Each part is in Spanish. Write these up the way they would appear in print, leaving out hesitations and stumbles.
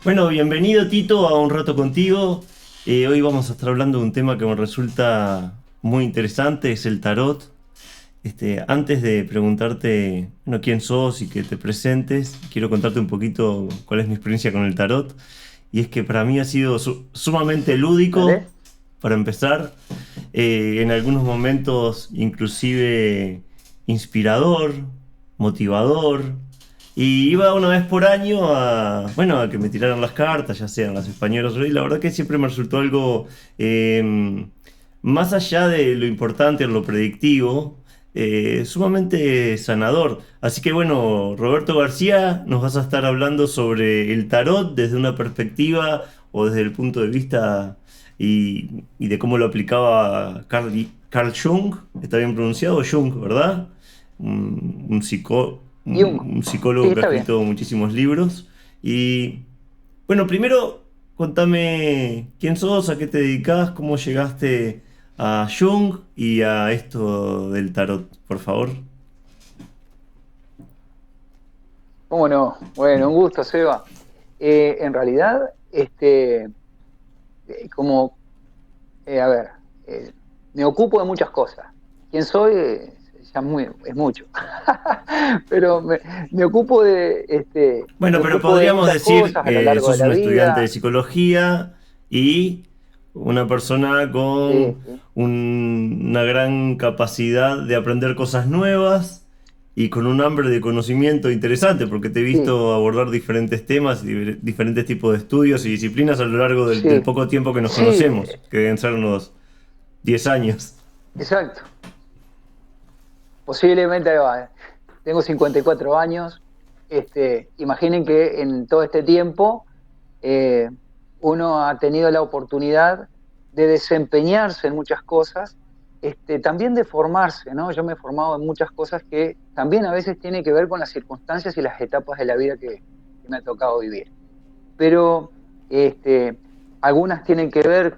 Bueno, bienvenido Tito a Un Rato Contigo. Hoy vamos a estar hablando de un tema que me resulta muy interesante, es el tarot. Antes de preguntarte, bueno, quién sos y que te presentes, quiero contarte un poquito cuál es mi experiencia con el tarot. Y es que para mí ha sido sumamente lúdico, ¿Vale? para empezar, en algunos momentos inclusive inspirador, motivador. Y iba una vez por año bueno, a que me tiraran las cartas, ya sean las españolas o y la verdad que siempre me resultó algo más allá de lo importante o lo predictivo, sumamente sanador. Así que bueno, Roberto García, nos vas a estar hablando sobre el tarot desde una perspectiva o desde el punto de vista y de cómo lo aplicaba Carl Jung, está bien pronunciado, Jung, ¿verdad? Un Jung. un Sí, psicólogo que ha está bien. escrito muchísimos libros. Y bueno, primero contame quién sos, a qué te dedicas, cómo llegaste a Jung y a esto del tarot, por favor. ¿Cómo no? Bueno, un gusto, Seba. En realidad, como, a ver, eh, me ocupo de muchas cosas. ¿Quién soy? Es mucho. Pero me ocupo Bueno, me pero ocupo de podríamos muchas decir cosas a lo que largo de sos la un estudiante de vida. psicología y una persona Sí, con sí. una gran capacidad de aprender cosas nuevas y con un hambre de conocimiento interesante, porque te he Sí, visto abordar diferentes temas y diferentes tipos de estudios y disciplinas a lo largo del sí, poco tiempo que nos sí, conocemos, que deben ser unos 10 años. exacto. Posiblemente ahí va. Tengo 54 años. Imaginen que en todo este tiempo eh, uno ha tenido la oportunidad de desempeñarse en muchas cosas, también de formarse, ¿no? Yo me he formado en muchas cosas que también a veces tienen que ver con las circunstancias y las etapas de la vida que me ha tocado vivir. Pero este, algunas tienen que ver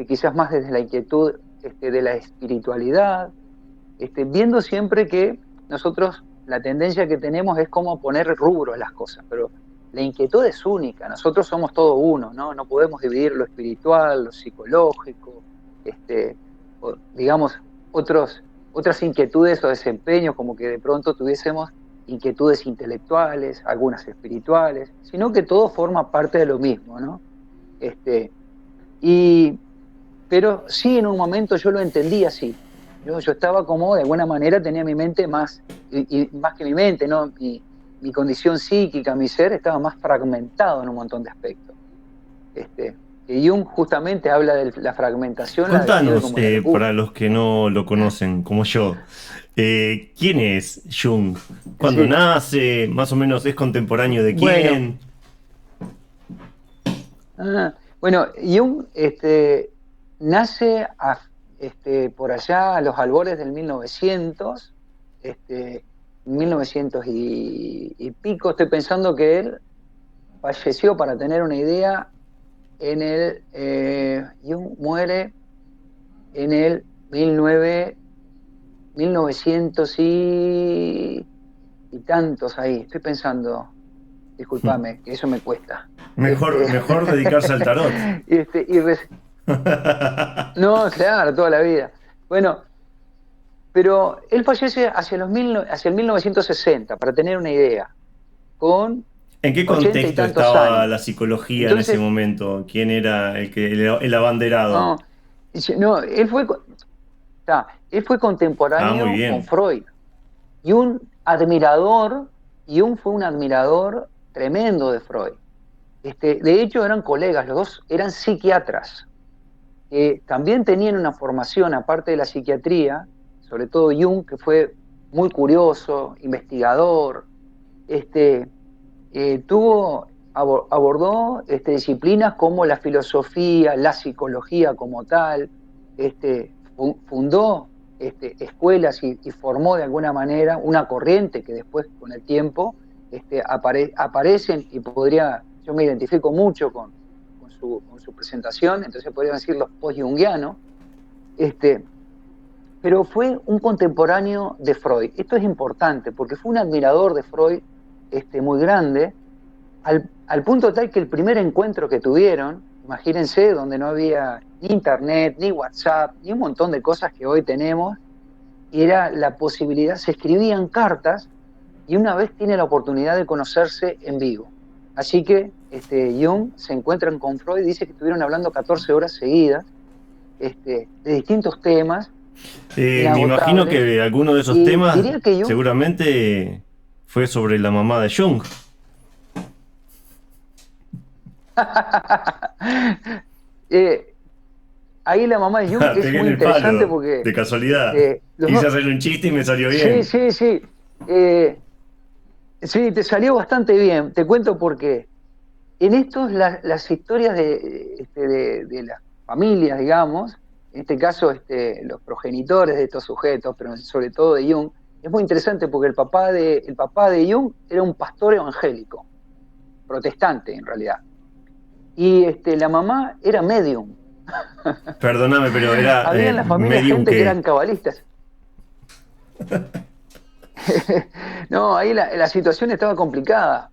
quizás más desde la inquietud de la espiritualidad, viendo siempre que nosotros la tendencia que tenemos es como poner rubro a las cosas, pero la inquietud es única, nosotros somos todo uno, ¿no? No podemos dividir lo espiritual, lo psicológico, digamos, otras inquietudes o desempeños, como que de pronto tuviésemos inquietudes intelectuales, algunas espirituales, sino que todo forma parte de lo mismo, ¿no? Este, y pero sí, en un momento yo lo entendí así. Yo estaba como, de alguna manera, tenía mi mente más, y más que mi mente, ¿no? Mi condición psíquica, mi ser, estaba más fragmentado en un montón de aspectos. Que Jung justamente habla de la fragmentación, la describe Contanos, como la locura. para los que no lo conocen, como yo, ¿quién es Jung? ¿Cuándo Sí. nace? ¿Más o menos es contemporáneo de Bueno, quién? bueno, Jung nace por allá a los albores del 1900, 1900 y pico. Estoy pensando que él falleció, para tener una idea, Jung muere en el 1900 y tantos ahí. Estoy pensando, discúlpame, que eso me cuesta. Mejor, Este, mejor dedicarse al tarot. este, y res- no, claro, toda la vida. Bueno, pero él fallece hacia el 1960, para tener una idea, con ¿En qué 80 y contexto tantos estaba años. la psicología en ese Entonces, momento? ¿Quién era el abanderado? no, no, él fue Ah, muy contemporáneo con bien. Freud y un admirador, Jung fue un admirador tremendo de Freud. De hecho, eran colegas, los dos eran psiquiatras. También tenían una formación, aparte de la psiquiatría, sobre todo Jung, que fue muy curioso, investigador, este, abordó disciplinas como la filosofía, la psicología como tal, fundó escuelas y formó de alguna manera una corriente que después, con el tiempo, aparecen, y yo me identifico mucho con su presentación, entonces podríamos decir los post-jungianos. Este, pero fue un contemporáneo de Freud. Esto es importante porque fue un admirador de Freud, muy grande, al punto tal que el primer encuentro que tuvieron, imagínense, donde no había ni internet, ni WhatsApp, ni un montón de cosas que hoy tenemos, era la posibilidad, se escribían cartas y una vez tiene la oportunidad de conocerse en vivo. Así que Jung se encuentran con Freud y dice que estuvieron hablando 14 horas seguidas de distintos temas Me imagino inagotables. que alguno de esos Y temas diría que Jung, seguramente fue sobre la mamá de Jung. eh, ahí la mamá de Jung es Pegué en muy el interesante palo, porque de casualidad. los Quise dos, hacerle un chiste y me salió sí, bien. sí, sí, eh, sí, te salió bastante bien. Te cuento por qué. En estos, las historias de las familias, digamos, en este caso los progenitores de estos sujetos, pero sobre todo de Jung, es muy interesante porque el papá de Jung era un pastor evangélico, protestante en realidad, y la mamá era medium. Perdóname, pero era Había en la familia medium gente que que... eran cabalistas. No, ahí la situación estaba complicada,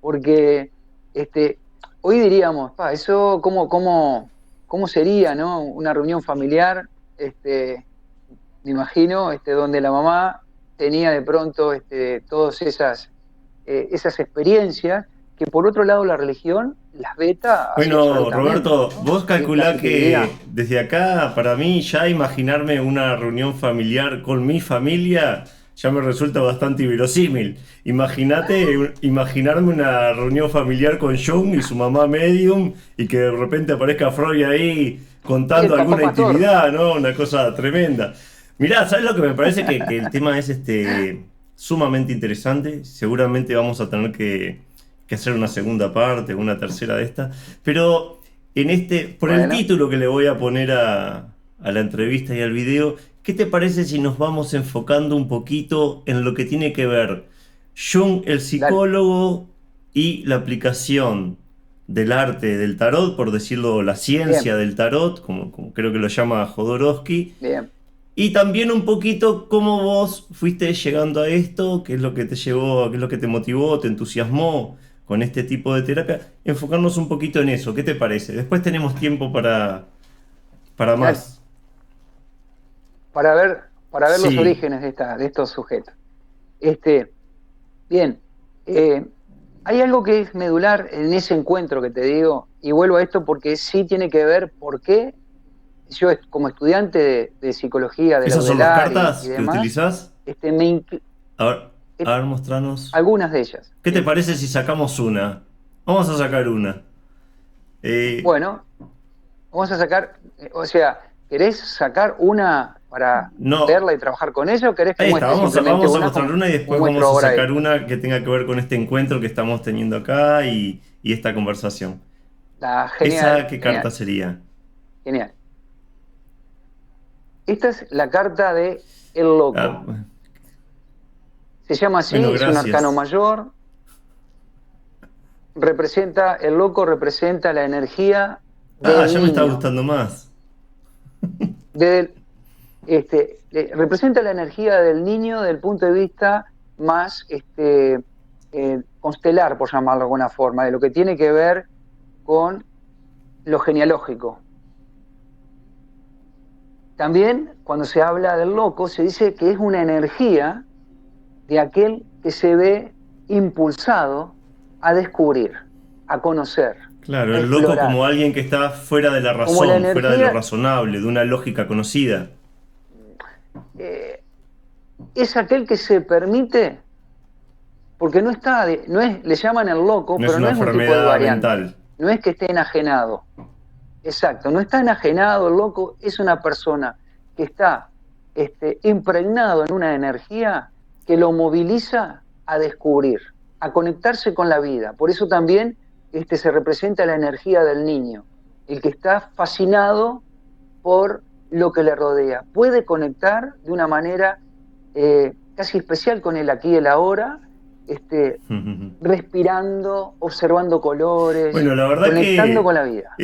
porque este, hoy diríamos, "Pa, eso cómo sería, ¿no? Una reunión familiar, me imagino, donde la mamá tenía de pronto todas esas experiencias, que por otro lado la religión las veta así Bueno, absolutamente, Roberto, ¿no? vos La calculá que fidelidad. desde acá, para mí, ya imaginarme una reunión familiar con mi familia ya me resulta bastante inverosímil. Imagínate, imaginarme una reunión familiar con Jung y su mamá medium y que de repente aparezca Freud ahí Y el contando papá alguna pastor, intimidad, ¿no? Una cosa tremenda. Mirá, ¿sabes lo que me parece? Que el tema es sumamente interesante. Seguramente vamos a tener que hacer una segunda parte, una tercera de esta. Pero por el bueno, título que le voy a poner a la entrevista y al video, ¿qué te parece si nos vamos enfocando un poquito en lo que tiene que ver Jung, el dale, psicólogo, y la aplicación del arte del tarot, por decirlo, la bien, ciencia del tarot, como creo que lo llama Jodorowsky, bien, y también un poquito cómo vos fuiste llegando a esto, qué es lo que te llevó, qué es lo que te motivó, te entusiasmó con este tipo de terapia. Enfocarnos un poquito en eso, ¿qué te parece? Después tenemos tiempo para dale. más. Para ver los Sí. orígenes de estos sujetos. Este, bien, eh, hay algo que es medular en ese encuentro que te digo, y vuelvo a esto porque sí tiene que ver por qué yo como estudiante de psicología de ¿Esas son las Laudelar y cartas que demás, utilizás? este, me incl- A ver, eh, a ver, mostranos. algunas de ellas, ¿Qué te ¿sí? parece si sacamos una? Vamos a sacar una. Eh, Bueno, vamos a sacar, o sea, ¿querés sacar una para no, verla y trabajar con ella o querés que ahí está, muestre simplemente vamos a una mostrar una y como después muestro vamos a ahora sacar esta? una que tenga que ver con este encuentro que estamos teniendo acá y esta conversación. ¿Esa Genial, qué carta genial, sería? genial. Esta es la carta de El Ah, Loco. Se llama así, bueno, es un arcano gracias. mayor, el loco representa la energía Ah, del ya me está niño, gustando más. representa la energía del niño desde el punto de vista más constelar, por llamarlo de alguna forma, de lo que tiene que ver con lo genealógico. También cuando se habla del loco se dice que es una energía de aquel que se ve impulsado a descubrir, a conocer, Claro, a el loco como explorar, alguien que está fuera de la como la razón, fuera de lo energía razonable, de una lógica conocida. eh, es aquel que se permite, porque no está, no es, le llaman el loco, No es pero no una es un tipo de enfermedad variante, mental. no es que esté enajenado, exacto, no está enajenado, el loco es una persona que está impregnado en una energía que lo moviliza a descubrir, a conectarse con la vida. Por eso también se representa la energía del niño, el que está fascinado por lo que le rodea. Puede conectar de una manera casi especial con el aquí y el ahora, respirando, observando colores, Bueno, la verdad conectando con que la vida.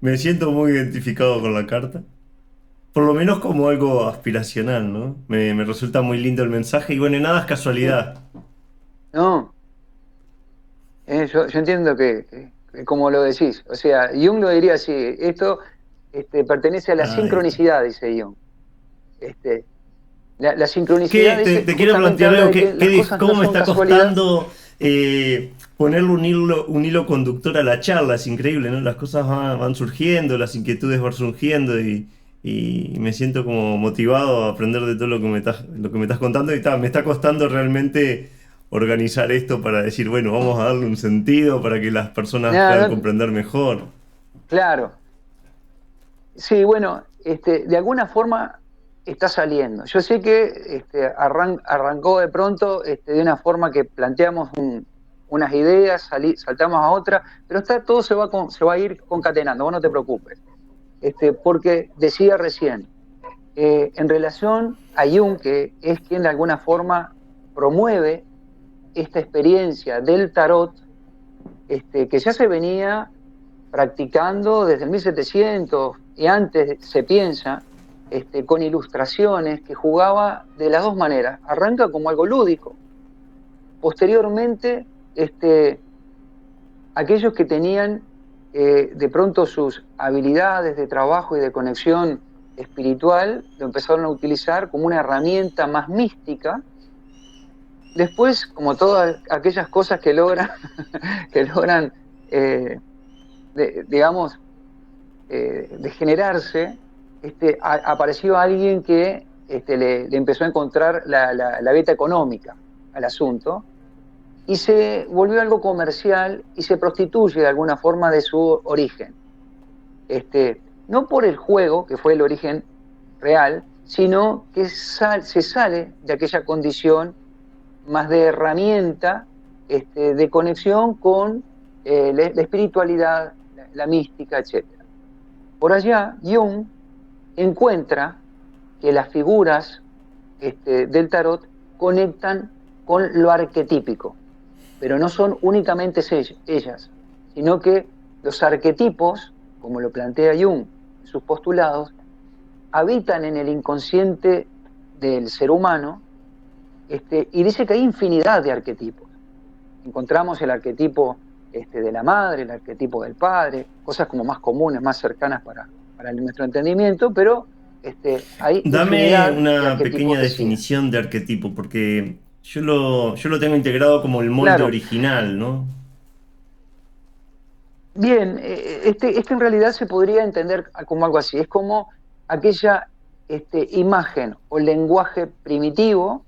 me siento muy identificado con la carta. Por lo menos como algo aspiracional, ¿no? Me resulta muy lindo el mensaje y bueno, y nada es Sí. casualidad. No, Yo entiendo que como lo decís, o sea, Jung lo diría así, esto pertenece a la Ahí está. sincronicidad, dice Jung. Este, la sincronicidad Que dice, te quiero justamente plantear habla algo, de que las cosas no cómo me son está casualidad. costando ponerle un hilo conductor a la charla, es increíble, ¿no? Las cosas van surgiendo, las inquietudes van surgiendo y me siento como motivado a aprender de todo lo que me estás contando y me está costando realmente organizar esto para decir, bueno, vamos a darle un sentido para que las personas Nada, puedan comprender mejor. claro, sí, bueno, de alguna forma está saliendo. Yo sé que arrancó de pronto de una forma que planteamos unas ideas, saltamos a otra, pero todo se va a ir concatenando, vos no te preocupes. Porque decía recién, en relación a Jung, que es quien de alguna forma promueve esta experiencia del tarot, que ya se venía practicando desde el 1700 y antes se piensa, con ilustraciones que jugaba de las dos maneras. Arranca como algo lúdico. Posteriormente, aquellos que tenían de pronto sus habilidades de trabajo y de conexión espiritual lo empezaron a utilizar como una herramienta más mística. Después, como todas aquellas cosas que logran, que logran eh, digamos, de generarse, apareció alguien que le empezó a encontrar la beta económica al asunto y se volvió algo comercial y se prostituye de alguna forma de su origen. No por el juego, que fue el origen real, sino que se sale de aquella condición más de herramienta de conexión con la espiritualidad, la mística, etc. Por allá, Jung encuentra que las figuras del tarot conectan con lo arquetípico, pero no son únicamente ellas, sino que los arquetipos, como lo plantea Jung en sus postulados, habitan en el inconsciente del ser humano, y dice que hay infinidad de arquetipos. Encontramos el arquetipo de la madre, el arquetipo del padre, cosas como más comunes, más cercanas para nuestro entendimiento, pero hay Dame infinidad de una arquetipos, pequeña decía. definición de arquetipo, porque yo lo tengo integrado como el molde Claro, original, ¿no? bien, en realidad se podría entender como algo así, es como aquella imagen o lenguaje primitivo,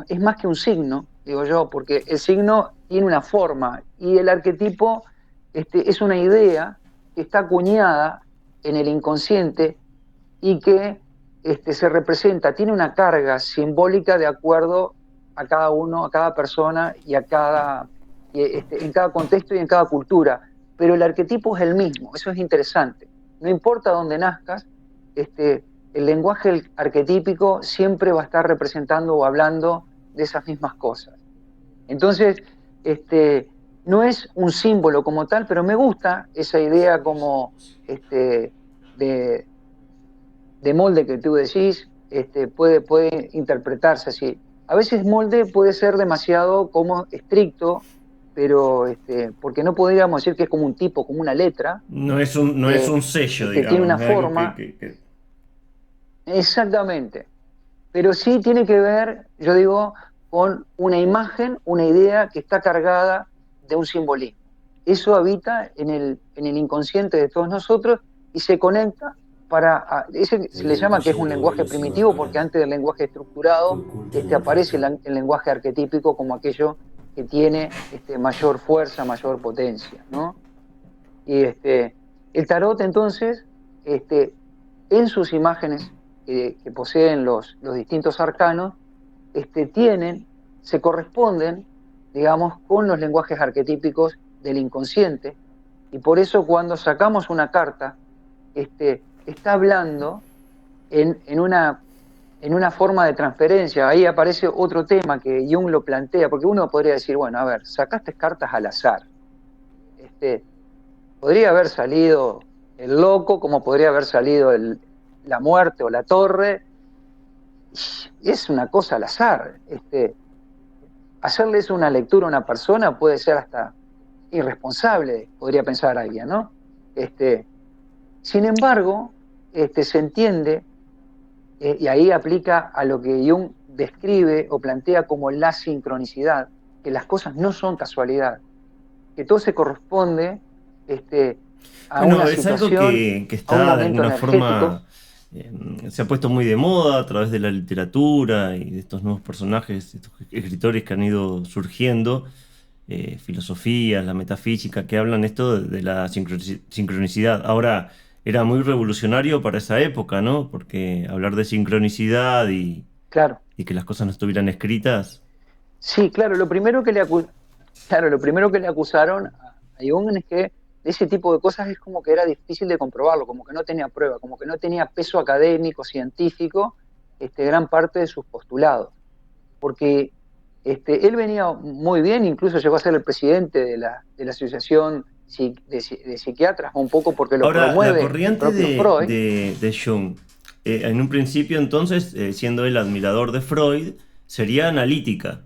es más que un signo, digo yo, porque el signo tiene una forma y el arquetipo es una idea que está acuñada en el inconsciente y que se representa, tiene una carga simbólica de acuerdo a cada uno, a cada persona en cada contexto y en cada cultura. Pero el arquetipo es el mismo, eso es interesante. No importa dónde nazcas, el lenguaje arquetípico siempre va a estar representando o hablando de esas mismas cosas. Entonces, no es un símbolo como tal, pero me gusta esa idea como de, de molde que tú decís, puede interpretarse así. A veces molde puede ser demasiado como estricto, pero porque no podríamos decir que es como un tipo, como una letra, No es un sello, tiene digamos, una es algo forma, que- exactamente, pero sí tiene que ver, yo digo, con una imagen, una idea que está cargada de un simbolismo. Eso habita en el inconsciente de todos nosotros y se conecta ese se le llama que es un lenguaje primitivo porque antes del lenguaje estructurado aparece el lenguaje arquetípico como aquello que tiene mayor fuerza, mayor potencia, ¿no? Y el tarot entonces, en sus imágenes que poseen los distintos arcanos, tienen, se corresponden, digamos, con los lenguajes arquetípicos del inconsciente, y por eso cuando sacamos una carta, está hablando en una forma de transferencia. Ahí aparece otro tema que Jung lo plantea, porque uno podría decir, bueno, a ver, sacaste cartas al azar. Este, Podría haber salido el loco, como podría haber salido la muerte o la torre. Es una cosa al azar. Hacerles una lectura a una persona puede ser hasta irresponsable, podría pensar alguien, ¿no? Este, Sin embargo, se entiende, y ahí aplica a lo que Jung describe o plantea como la sincronicidad, que las cosas no son casualidad, que todo se corresponde este, a una Bueno, es algo situación, que a un está de momento alguna energético. forma, se ha puesto muy de moda a través de la literatura y de estos nuevos personajes, estos escritores que han ido surgiendo, filosofías, la metafísica, que hablan esto de la sincronicidad. Ahora, era muy revolucionario para esa época, ¿no? Porque hablar de sincronicidad Claro, y que las cosas no estuvieran escritas. sí, claro, claro, lo primero que le acusaron a Jung es que ese tipo de cosas es como que era difícil de comprobarlo, como que no tenía prueba, como que no tenía peso académico, científico, gran parte de sus postulados. Porque él venía muy bien, incluso llegó a ser el presidente de la Asociación de Psiquiatras, un poco porque lo Ahora, la promueve el corriente propio Freud. de Jung, en un principio entonces, siendo el admirador de Freud, sería analítica.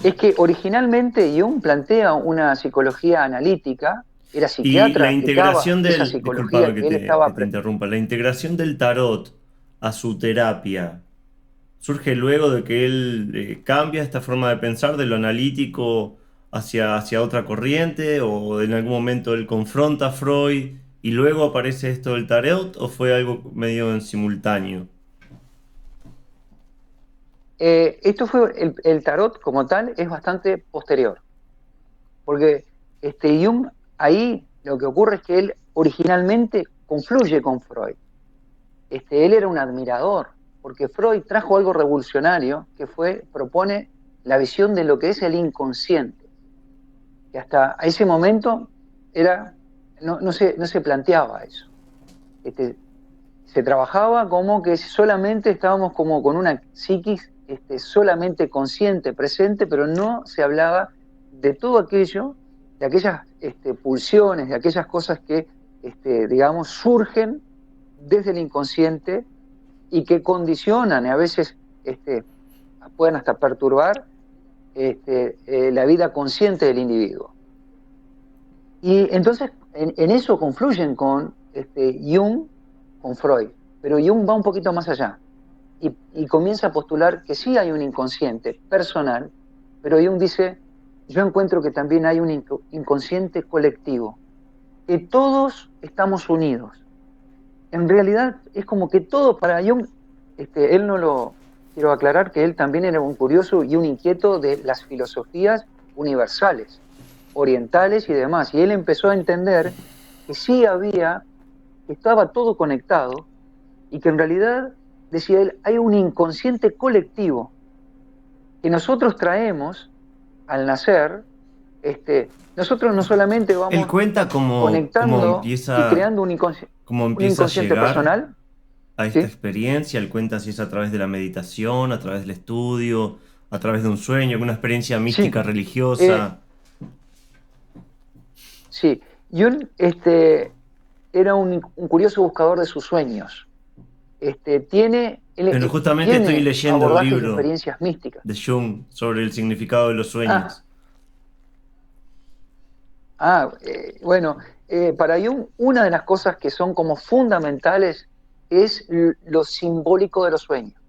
Es que originalmente Jung plantea una psicología analítica, era Y psiquiatra, la aplicaba integración esa disculpame psicología que él que estaba... te interrumpa, la integración del tarot a su terapia surge luego de que él cambia esta forma de pensar de lo analítico hacia otra corriente, o en algún momento él confronta a Freud y luego aparece esto del tarot, o fue algo medio en simultáneo. Esto fue, el tarot como tal es bastante posterior, porque Jung ahí lo que ocurre es que él originalmente confluye con Freud. Él era un admirador, porque Freud trajo algo revolucionario que propone la visión de lo que es el inconsciente, que hasta ese momento era, no se planteaba eso. Este, Se trabajaba como que solamente estábamos como con una psiquis solamente consciente, presente, pero no se hablaba de todo aquello, de aquellas pulsiones, de aquellas cosas que, digamos, surgen desde el inconsciente y que condicionan y a veces este, pueden hasta perturbar la vida consciente del individuo. Y entonces en eso confluyen con Jung, con Freud, pero Jung va un poquito más allá y comienza a postular que sí hay un inconsciente personal, pero Jung dice, yo encuentro que también hay un inconsciente colectivo, que todos estamos unidos. En realidad es como que todo para Jung, él no lo, quiero aclarar que él también era un curioso y un inquieto de las filosofías universales, orientales y demás, y él empezó a entender que sí había, que estaba todo conectado y que en realidad, decía él, hay un inconsciente colectivo que nosotros traemos al nacer. Nosotros no solamente Él vamos cuenta conectando y creando cómo un empieza a inconsciente llegar personal, a esta ¿sí? experiencia. Él cuenta si es a través de la meditación, a través del estudio, a través de un sueño, alguna experiencia Sí, mística eh, religiosa. sí. Jung era un curioso buscador de sus sueños. Bueno, justamente estoy Tiene leyendo el abordajes y libro experiencias místicas. de Jung sobre el significado de los Ah, sueños. bueno, para Jung una de las cosas que son como fundamentales es lo simbólico de los sueños.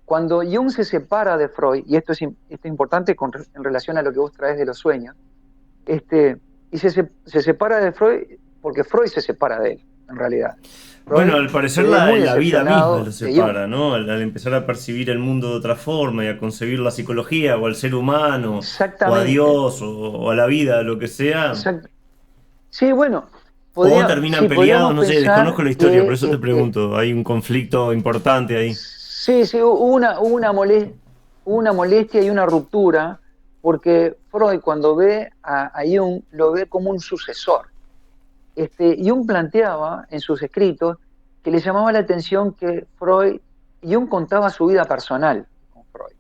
Cuando Jung se separa de Freud, y esto es importante en relación a lo que vos traes de los sueños, y se separa de Freud porque Freud se separa de él, en realidad. Bueno, Freud al parecer se ve muy la vida misma lo decepcionado de Jung. separa, ¿no? Al empezar a percibir el mundo de otra forma y a concebir la psicología o al ser humano o a Exactamente. Dios o a la vida, lo que sea. Exact Sí, bueno, O terminan sí, peleados, podríamos no sé, desconozco pensar la historia, por que eso te pregunto. Hay un conflicto importante ahí. sí, sí, hubo una molestia y una ruptura, porque Freud cuando ve a Jung lo ve como un sucesor. Jung planteaba en sus escritos que le llamaba la atención que Jung contaba su vida personal con Freud.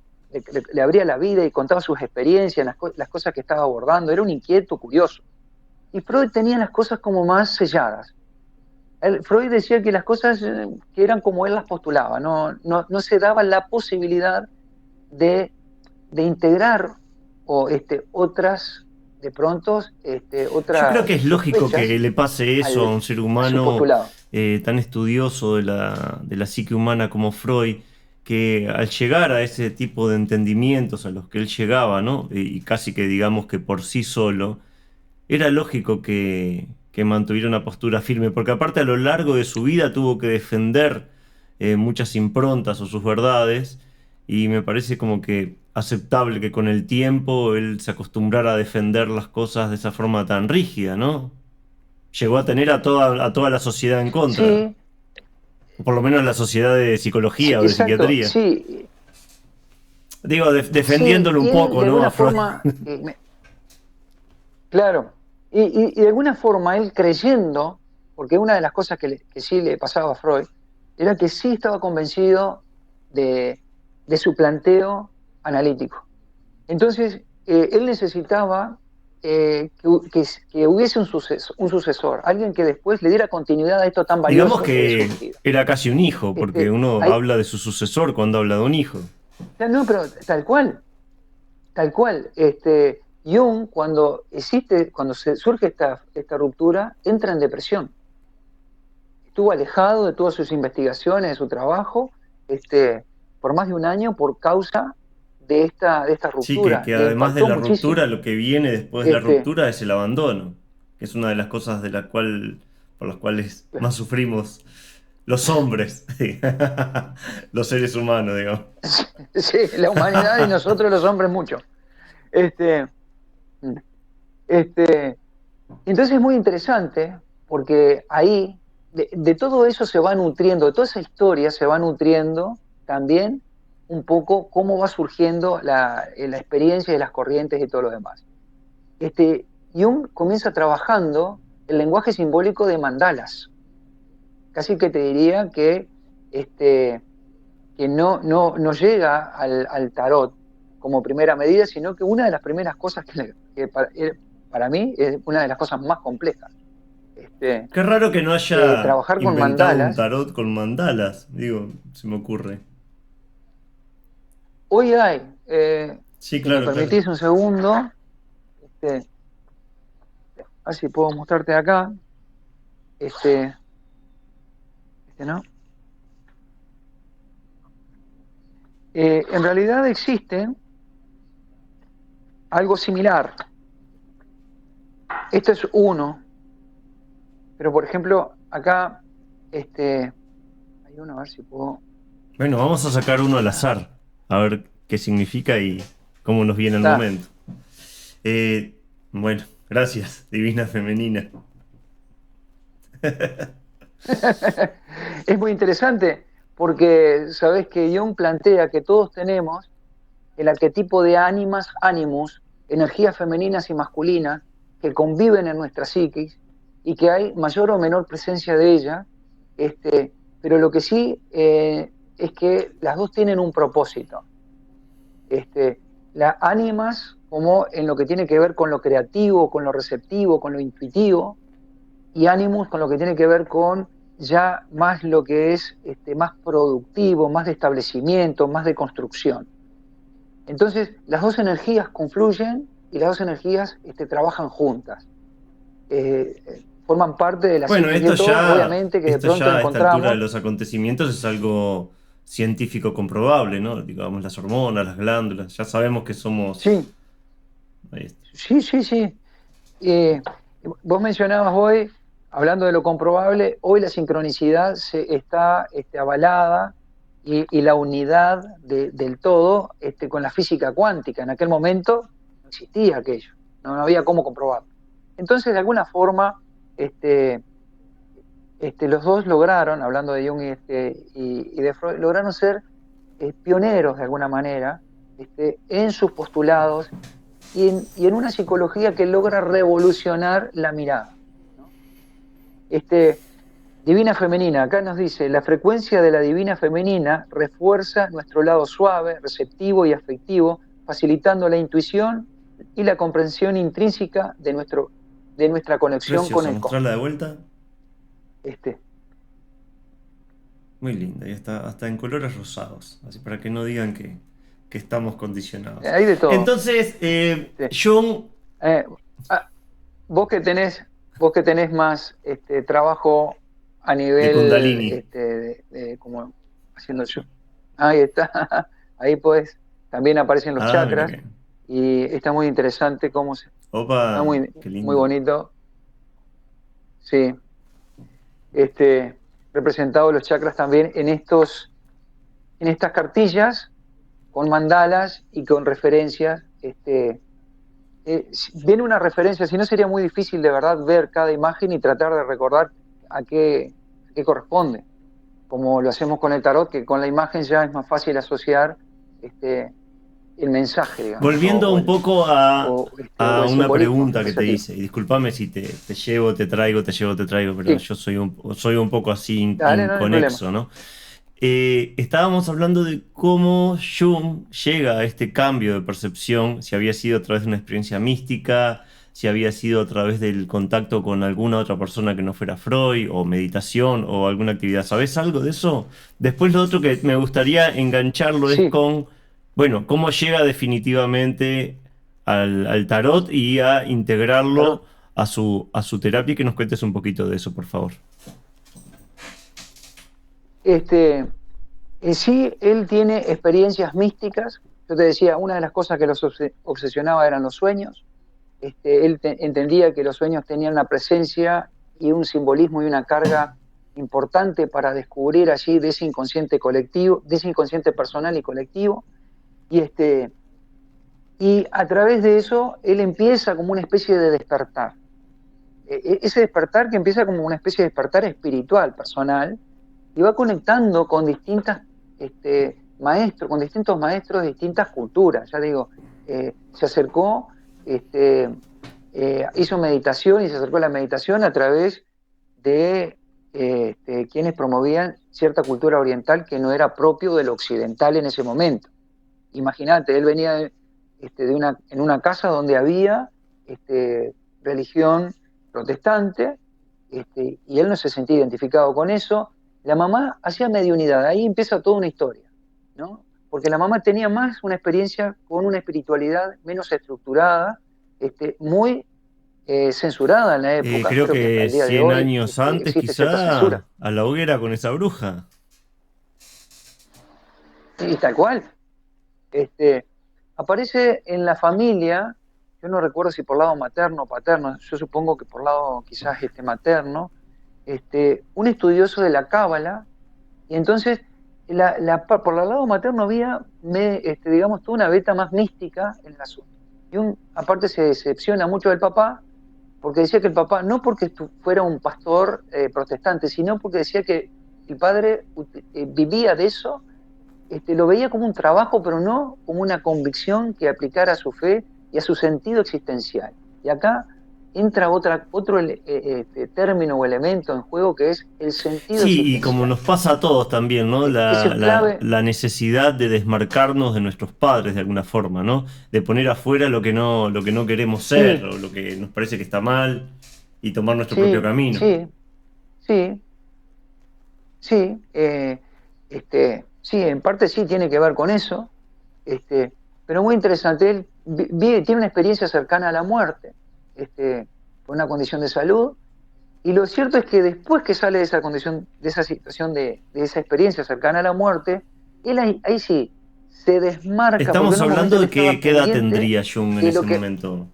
Le abría la vida y contaba sus experiencias, las cosas que estaba abordando. Era un inquieto, curioso. Y Freud tenía las cosas como más selladas. Freud decía que las cosas que eran como él las postulaba, no se daba la posibilidad de, de integrar o otras, de pronto, Yo creo que otras es lógico que sospechas le pase eso a un ser a su humano postulado. tan estudioso de la psique humana como Freud, que al llegar a ese tipo de entendimientos a los que él llegaba, ¿no? Y casi que digamos que por sí solo, era lógico que mantuviera una postura firme, porque aparte a lo largo de su vida tuvo que defender muchas improntas o sus verdades, y me parece como que aceptable que con el tiempo él se acostumbrara a defender las cosas de esa forma tan rígida, ¿no? Llegó a tener a toda la sociedad en contra, Sí, o por lo menos la sociedad de sí, psicología o de exacto, psiquiatría. sí, Digo, sí, defendiéndolo un y él poco, de ¿no? A alguna Freud. forma, claro, y de alguna forma él creyendo, porque una de las cosas que sí le pasaba a Freud, era que sí estaba convencido de, de su planteo analítico. Entonces, él necesitaba que hubiese un sucesor, alguien que después le diera continuidad a esto tan Digamos valioso que había que surgido. era casi un hijo, porque uno Hay, habla de su sucesor cuando habla de un hijo. no, pero tal cual. Jung, cuando surge esta ruptura, entra en depresión. Estuvo alejado de todas sus investigaciones, de su trabajo, por más de un año por causa de esta Sí, ruptura. que Le además de impactó la ruptura, muchísimo. lo que viene después de la Este, ruptura es el abandono, que es una de las cosas por las cuales más sufrimos los hombres, los seres humanos, digamos. sí, la humanidad y nosotros los hombres mucho. Este, este, entonces es muy interesante porque ahí de todo eso se va nutriendo, de toda esa historia se va nutriendo también un poco cómo va surgiendo la experiencia de las corrientes y todo lo demás. Jung comienza trabajando el lenguaje simbólico de mandalas. Casi que te diría este, que no llega al tarot como primera medida, sino que una de las primeras cosas que para mí es una de las cosas más complejas. Qué raro que no haya Trabajar con inventado un mandalas. tarot con mandalas, digo, se me ocurre. Hoy hay, Sí, si me claro, claro. permitís un segundo, este, a ver si puedo mostrarte acá, este, ¿no? En realidad existe algo similar. Este es uno, pero por ejemplo, acá hay uno, a ver si puedo. Bueno, vamos a sacar uno al azar, a ver qué significa y cómo nos viene el Está. momento. Bueno, gracias, Divina Femenina. Es muy interesante porque sabes que Jung plantea que todos tenemos el arquetipo de ánimas, ánimus, energías femeninas y masculinas que conviven en nuestra psiquis y que hay mayor o menor presencia de ella, pero lo que sí es que las dos tienen un propósito. Las ánimas como en lo que tiene que ver con lo creativo, con lo receptivo, con lo intuitivo, y Animus con lo que tiene que ver con ya más lo que es más productivo, más de establecimiento, más de construcción. Entonces, las dos energías confluyen y las dos energías trabajan juntas. Forman parte de la Bueno, psiquis de todos, obviamente que de esto pronto ya a esta altura de encontramos, los acontecimientos es algo científico comprobable, ¿no? Digamos, las hormonas, las glándulas, ya sabemos que somos... sí, Ahí está. sí, sí, sí. Eh, Vos mencionabas hoy, hablando de lo comprobable, hoy la sincronicidad está avalada y la unidad del todo con la física cuántica. En aquel momento no existía aquello, no había cómo comprobarlo. Entonces, de alguna forma, este, los dos lograron, hablando de Jung y de Freud, lograron ser pioneros de alguna manera en sus postulados y en una psicología que logra revolucionar la mirada, ¿no? Este, Divina Femenina, acá nos dice, la frecuencia de la Divina Femenina refuerza nuestro lado suave, receptivo y afectivo, facilitando la intuición y la comprensión intrínseca de nuestra conexión con Preciosa, el mostrarla de cosmos. vuelta. Este, Muy linda, y está hasta en colores rosados, así para que no digan que que estamos condicionados. Hay de todo. Entonces, Este, Jung, eh, ah, vos que tenés más trabajo a de nivel Kundalini. como haciendo yo. Ahí está. Ahí pues también aparecen los Ah, mira chakras que. y está muy interesante cómo se, está Opa, muy, qué muy lindo. bonito. Sí, este, representados los chakras también en estas cartillas con mandalas y con referencias. Viene una referencia, si no sería muy difícil de verdad ver cada imagen y tratar de recordar a qué corresponde, como lo hacemos con el tarot, que con la imagen ya es más fácil asociar este, el mensaje, digamos, ¿no? Volviendo un poco O a el una simbolismo pregunta que te representativo. hice, y discúlpame si te llevo, te traigo, te llevo, te traigo, pero Sí, yo soy un poco así dale, no hay problema. inconexo, ¿no? Estábamos hablando de cómo Jung llega a este cambio de percepción, si había sido a través de una experiencia mística, si había sido a través del contacto con alguna otra persona que no fuera Freud, o meditación, o alguna actividad. ¿Sabes algo de eso? Después lo otro que me gustaría engancharlo es Sí, con, bueno, cómo llega definitivamente al tarot y a integrarlo tarot. a su terapia, y que nos cuentes un poquito de eso, por favor. Este, en sí, él tiene experiencias místicas. Yo te decía, una de las cosas que los obsesionaba eran los sueños. Entendía que los sueños tenían una presencia y un simbolismo y una carga importante para descubrir allí de ese inconsciente colectivo, de ese inconsciente personal y colectivo. Y, y a través de eso, él empieza como una especie de despertar. Ese despertar que empieza como una especie de despertar espiritual, personal, y va conectando con maestros, con distintos maestros de distintas culturas. Ya digo, se acercó, este, hizo meditación y se acercó a la meditación a través de quienes promovían cierta cultura oriental que no era propio del occidental en ese momento. Imagínate, él venía en una casa donde había religión protestante, y él no se sentía identificado con eso. La mamá hacía mediunidad, ahí empieza toda una historia, ¿no? Porque la mamá tenía más una experiencia con una espiritualidad menos estructurada, muy censurada en la época, Creo creo que hasta que el día de 100 hoy años antes, existe cierta censura. quizá, a la hoguera con esa bruja. Y tal cual. Este, Aparece en la familia, yo no recuerdo si por lado materno o paterno, yo supongo que por lado quizás materno, un estudioso de la cábala, y entonces por el lado materno había, digamos, toda una beta más mística en el asunto. Aparte se decepciona mucho del papá, porque decía que el papá, no porque fuera un pastor protestante, sino porque decía que el padre vivía de eso, lo veía como un trabajo, pero no como una convicción que aplicara a su fe y a su sentido existencial. Y acá entra otro término o elemento en juego que es el sentido Sí, y como existencial. nos pasa a todos también, ¿no? Ese es clave. La necesidad de desmarcarnos de nuestros padres de alguna forma, ¿no? De poner afuera lo que no queremos ser, Sí, o lo que nos parece que está mal, y tomar nuestro propio sí, camino. sí, sí, sí. Sí, en parte sí tiene que ver con eso, pero muy interesante. Él tiene una experiencia cercana a la muerte, por una condición de salud. Y lo cierto es que después que sale de esa condición, de esa situación, de esa experiencia cercana a la muerte, él ahí sí se desmarca, porque Estamos en un momento hablando él de estaba qué edad pendiente tendría Jung en de ese lo que... momento.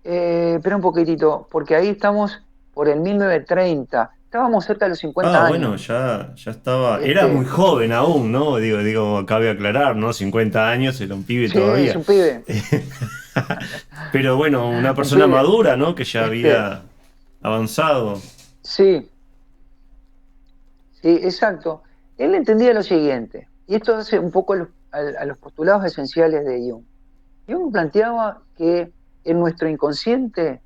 espera un poquitito, porque ahí estamos por el 1930. Estábamos cerca de los Ah, 50 bueno, años. ya estaba. Era muy Este, joven aún, ¿no? Cabe aclarar, ¿no? 50 años, era un pibe sí, es todavía. un pibe, Pero bueno, una un persona pibe. madura, ¿no? Que ya Este, había avanzado. sí, sí, exacto. Él entendía lo siguiente, y esto hace un poco a los postulados esenciales de Jung. Jung planteaba que en nuestro inconsciente,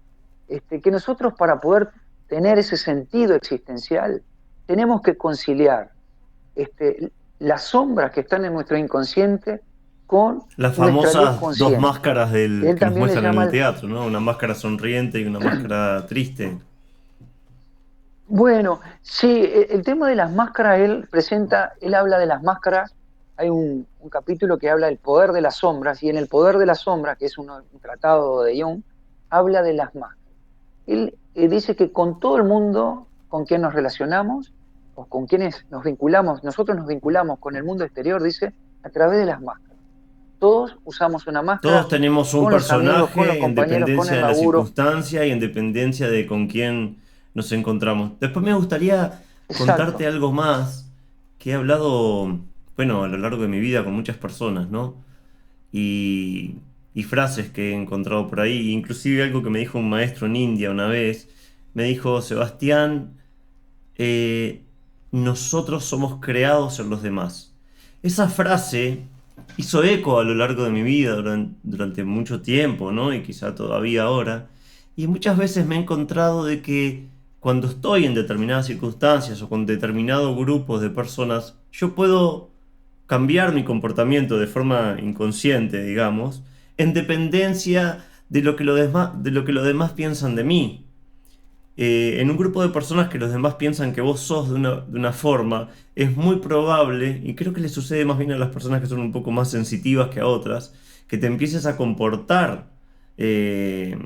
que nosotros para poder tener ese sentido existencial, tenemos que conciliar las sombras que están en nuestro inconsciente con Las nuestra luz famosas dos consciente. máscaras Él que nos también le muestran en llama el teatro, ¿no? Una máscara sonriente y una máscara triste. Bueno, sí, el tema de las máscaras, él habla de las máscaras hay un capítulo que habla del poder de las sombras, y en el poder de las sombras, que es un tratado de Jung, habla de las máscaras. Él dice que con todo el mundo con quien nos relacionamos, o con quienes nos vinculamos, nosotros nos vinculamos con el mundo exterior, dice, a través de las máscaras. Todos usamos una Todos máscara tenemos un con los amigos, con los personaje en compañeros, con dependencia el de la laburo. circunstancia y en dependencia de con quién nos encontramos. Después me gustaría contarte Exacto. algo más que he hablado, bueno, a lo largo de mi vida con muchas personas, ¿no? Y, y frases que he encontrado por ahí, inclusive algo que me dijo un maestro en India una vez, me dijo, Sebastián, eh, nosotros somos creados en los demás. Esa frase hizo eco a lo largo de mi vida durante mucho tiempo, ¿no? Y quizá todavía ahora. Y muchas veces me he encontrado de que cuando estoy en determinadas circunstancias o con determinados grupos de personas, yo puedo cambiar mi comportamiento de forma inconsciente, digamos, en dependencia de lo que los demás piensan de mí. En un grupo de personas que los demás piensan que vos sos de una forma, es muy probable, y creo que le sucede más bien a las personas que son un poco más sensitivas que a otras, que te empieces a comportar eh,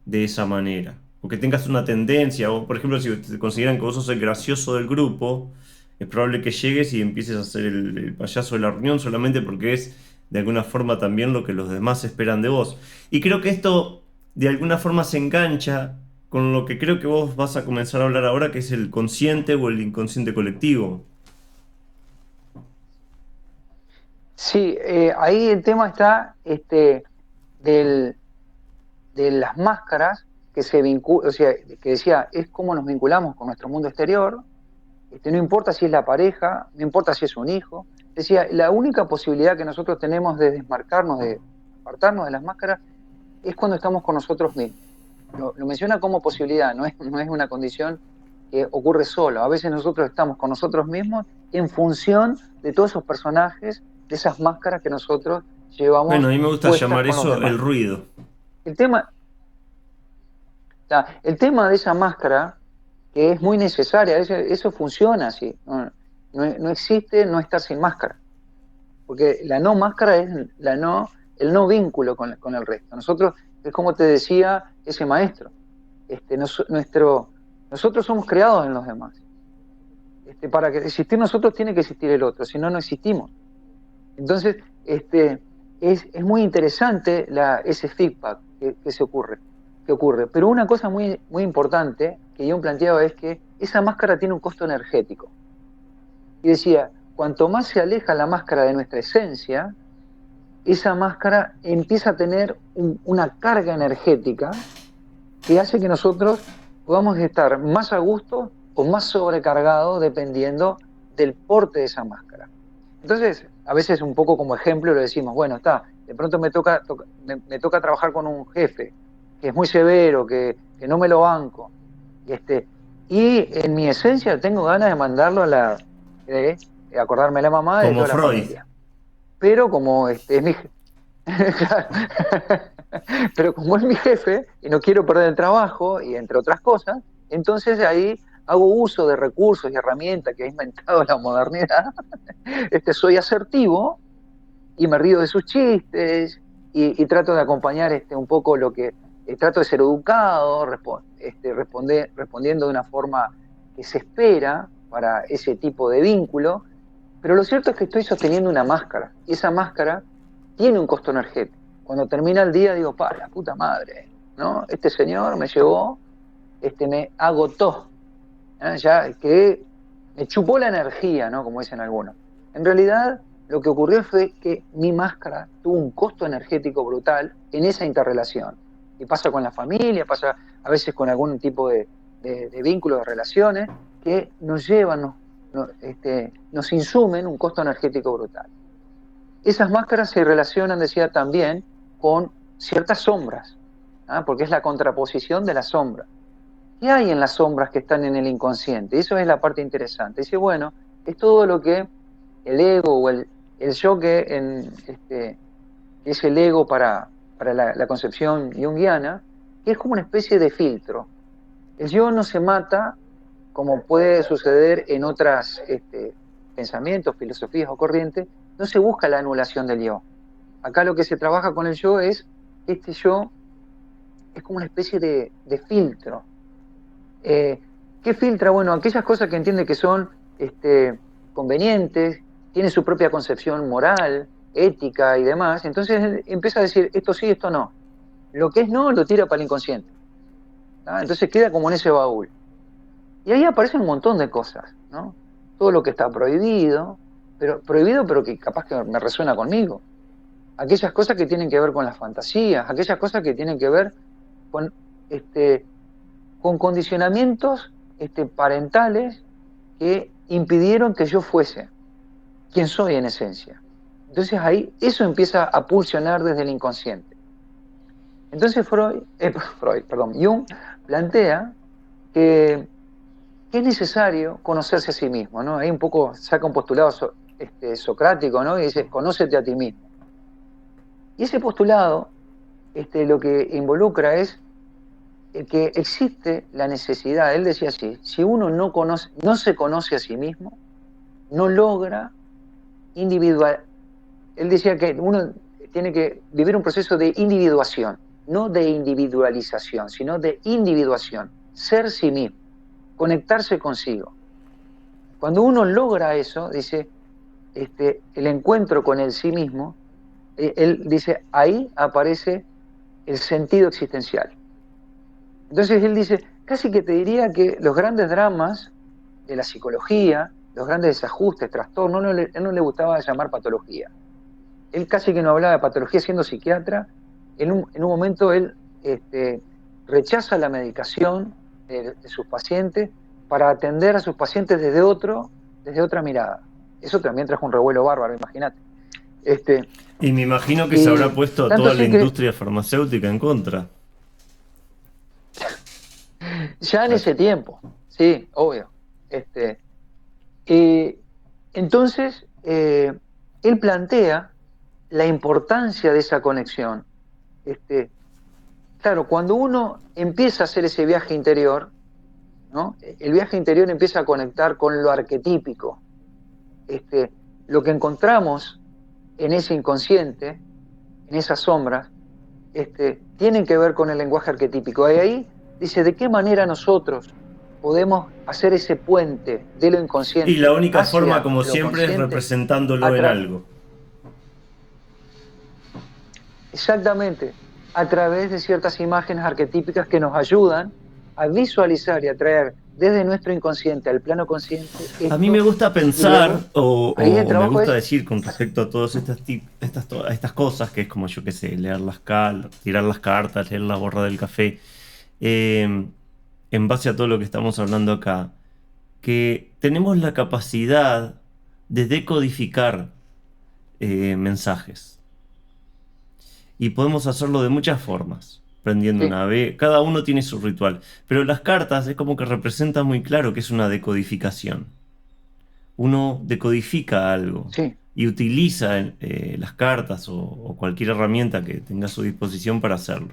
de esa manera. O que tengas una tendencia, o por ejemplo, si te consideran que vos sos el gracioso del grupo, es probable que llegues y empieces a ser el payaso de la reunión solamente porque es de alguna forma también lo que los demás esperan de vos. Y creo que esto de alguna forma se engancha con lo que creo que vos vas a comenzar a hablar ahora, que es el consciente o el inconsciente colectivo. Sí, ahí el tema está del, de las máscaras que se vinculan, o sea, que decía, es cómo nos vinculamos con nuestro mundo exterior. No importa si es la pareja, no importa si es un hijo. Decía, la única posibilidad que nosotros tenemos de desmarcarnos, de apartarnos de las máscaras, es cuando estamos con nosotros mismos. Lo menciona como posibilidad, no es una condición que ocurre solo. A veces nosotros estamos con nosotros mismos en función de todos esos personajes, de esas máscaras que nosotros Bueno, a llevamos mí me gusta puestas llamar con los eso el demás. ruido. El tema, el tema de esa máscara, que es muy necesaria, eso funciona así. No existe no estar sin máscara, porque la no máscara es el no vínculo con el resto. Nosotros, es como te decía ese maestro, nosotros somos creados en los demás. Para que existir nosotros tiene que existir el otro, si no, no existimos. Entonces, es muy interesante ese feedback que ocurre. Pero una cosa muy, muy importante que yo planteaba es que esa máscara tiene un costo energético. Y decía, cuanto más se aleja la máscara de nuestra esencia, esa máscara empieza a tener una carga energética que hace que nosotros podamos estar más a gusto o más sobrecargados dependiendo del porte de esa máscara. Entonces, a veces un poco como ejemplo lo decimos, bueno, de pronto me toca trabajar con un jefe que es muy severo, que no me lo banco, y, y en mi esencia tengo ganas de mandarlo de acordarme de la mamá y de Como toda la Freud. familia. Pero como es mi pero como es mi jefe y no quiero perder el trabajo y entre otras cosas, entonces ahí hago uso de recursos y herramientas que ha inventado la modernidad. Soy asertivo y me río de sus chistes y trato de acompañar un poco lo que trato de ser educado, respondiendo de una forma que se espera para ese tipo de vínculo, pero lo cierto es que estoy sosteniendo una máscara y esa máscara tiene un costo energético. Cuando termina el día digo, pa, la puta madre, ¿no? Este señor me llevó, me agotó, ya que me chupó la energía, ¿no? Como dicen algunos. En realidad, lo que ocurrió fue que mi máscara tuvo un costo energético brutal en esa interrelación. Y pasa con la familia, pasa a veces con algún tipo de vínculos, de relaciones, que nos llevan, nos insumen un costo energético brutal. Esas máscaras se relacionan, decía también, con ciertas sombras, porque es la contraposición de la sombra. ¿Qué hay en las sombras que están en el inconsciente? Eso es la parte interesante. Dice, bueno, es todo lo que el ego o el yo que es el ego para la concepción junguiana, que es como una especie de filtro. El yo no se mata como puede suceder en otros pensamientos, filosofías o corrientes, no se busca la anulación del yo. Acá lo que se trabaja con el yo es, este yo es como una especie de filtro. ¿Qué filtra? Bueno, aquellas cosas que entiende que son convenientes, tiene su propia concepción moral, ética y demás. Entonces él empieza a decir, esto sí, esto no. Lo que es no, lo tira para el inconsciente. ¿tá? Entonces queda como en ese baúl. Y ahí aparece un montón de cosas, ¿no? Todo lo que está prohibido, pero que capaz que me resuena conmigo. Aquellas cosas que tienen que ver con las fantasías, aquellas cosas que tienen que ver con, con condicionamientos parentales que impidieron que yo fuese quien soy en esencia. Entonces ahí eso empieza a pulsionar desde el inconsciente. Entonces Jung plantea que es necesario conocerse a sí mismo, ¿no? Ahí un poco saca un postulado socrático, ¿no? Y dice, conócete a ti mismo. Y ese postulado lo que involucra es que existe la necesidad, él decía así, si uno no se conoce a sí mismo, no logra individual. Él decía que uno tiene que vivir un proceso de individuación, no de individualización, sino de individuación, ser sí mismo, conectarse consigo. Cuando uno logra eso, dice, el encuentro con el sí mismo, él dice, ahí aparece el sentido existencial. Entonces él dice, casi que te diría que los grandes dramas de la psicología, los grandes desajustes, trastornos, él no le gustaba llamar patología. Él casi que no hablaba de patología siendo psiquiatra. En un momento él rechaza la medicación de sus pacientes para atender a sus pacientes desde otra mirada. Eso también trajo un revuelo bárbaro, imagínate. Y me imagino que se habrá Y puesto a tanto toda la así que industria farmacéutica en contra. ya en Ah, ese tiempo, sí, obvio. Y entonces, él plantea la importancia de esa conexión. Claro, cuando uno empieza a hacer ese viaje interior, ¿no? El viaje interior empieza a conectar con lo arquetípico. Lo que encontramos en ese inconsciente, en esas sombras, tienen que ver con el lenguaje arquetípico. Y ahí dice, ¿de qué manera nosotros podemos hacer ese puente de lo y la inconsciente única forma, hacia como lo siempre, es consciente? representándolo en algo. Exactamente, a través de ciertas imágenes arquetípicas que nos ayudan a visualizar y a traer desde nuestro inconsciente al plano consciente A mí me esto, gusta y pensar, luego ahí el o me trabajo gusta es, decir con respecto a todas estas cosas, que es como yo que sé, leer tirar las cartas, leer la borra del café, eh, en base a todo lo que estamos hablando acá, que tenemos la capacidad de decodificar mensajes. Y podemos hacerlo de muchas formas. Prendiendo sí, una vez, cada uno tiene su ritual. Pero las cartas es como que representan muy claro que es una decodificación. Uno decodifica algo sí, y utiliza las cartas o cualquier herramienta que tenga a su disposición para hacerlo.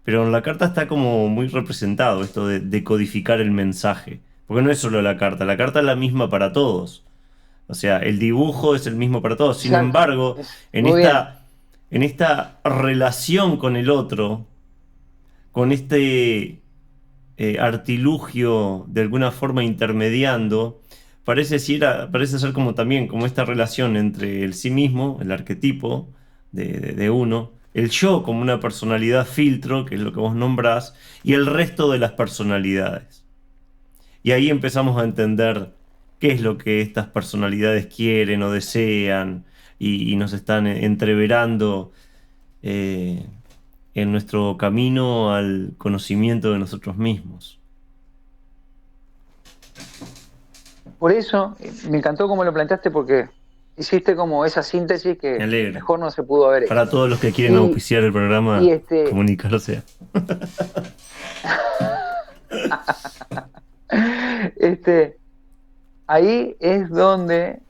Pero en la carta está como muy representado esto de decodificar el mensaje. Porque no es solo la carta es la misma para todos. O sea, el dibujo es el mismo para todos. Sin exacto, embargo, en muy bien, esta relación con el otro, con este artilugio de alguna forma intermediando, parece ser como también como esta relación entre el sí mismo, el arquetipo de uno, el yo como una personalidad filtro, que es lo que vos nombrás, y el resto de las personalidades. Y ahí empezamos a entender qué es lo que estas personalidades quieren o desean y nos están entreverando eh, en nuestro camino al conocimiento de nosotros mismos. por eso me encantó cómo lo planteaste porque hiciste como esa síntesis Me que alegra. mejor no se pudo haber hecho. Para todos los que quieren Y, auspiciar el y programa, comunicarse. este, ahí es donde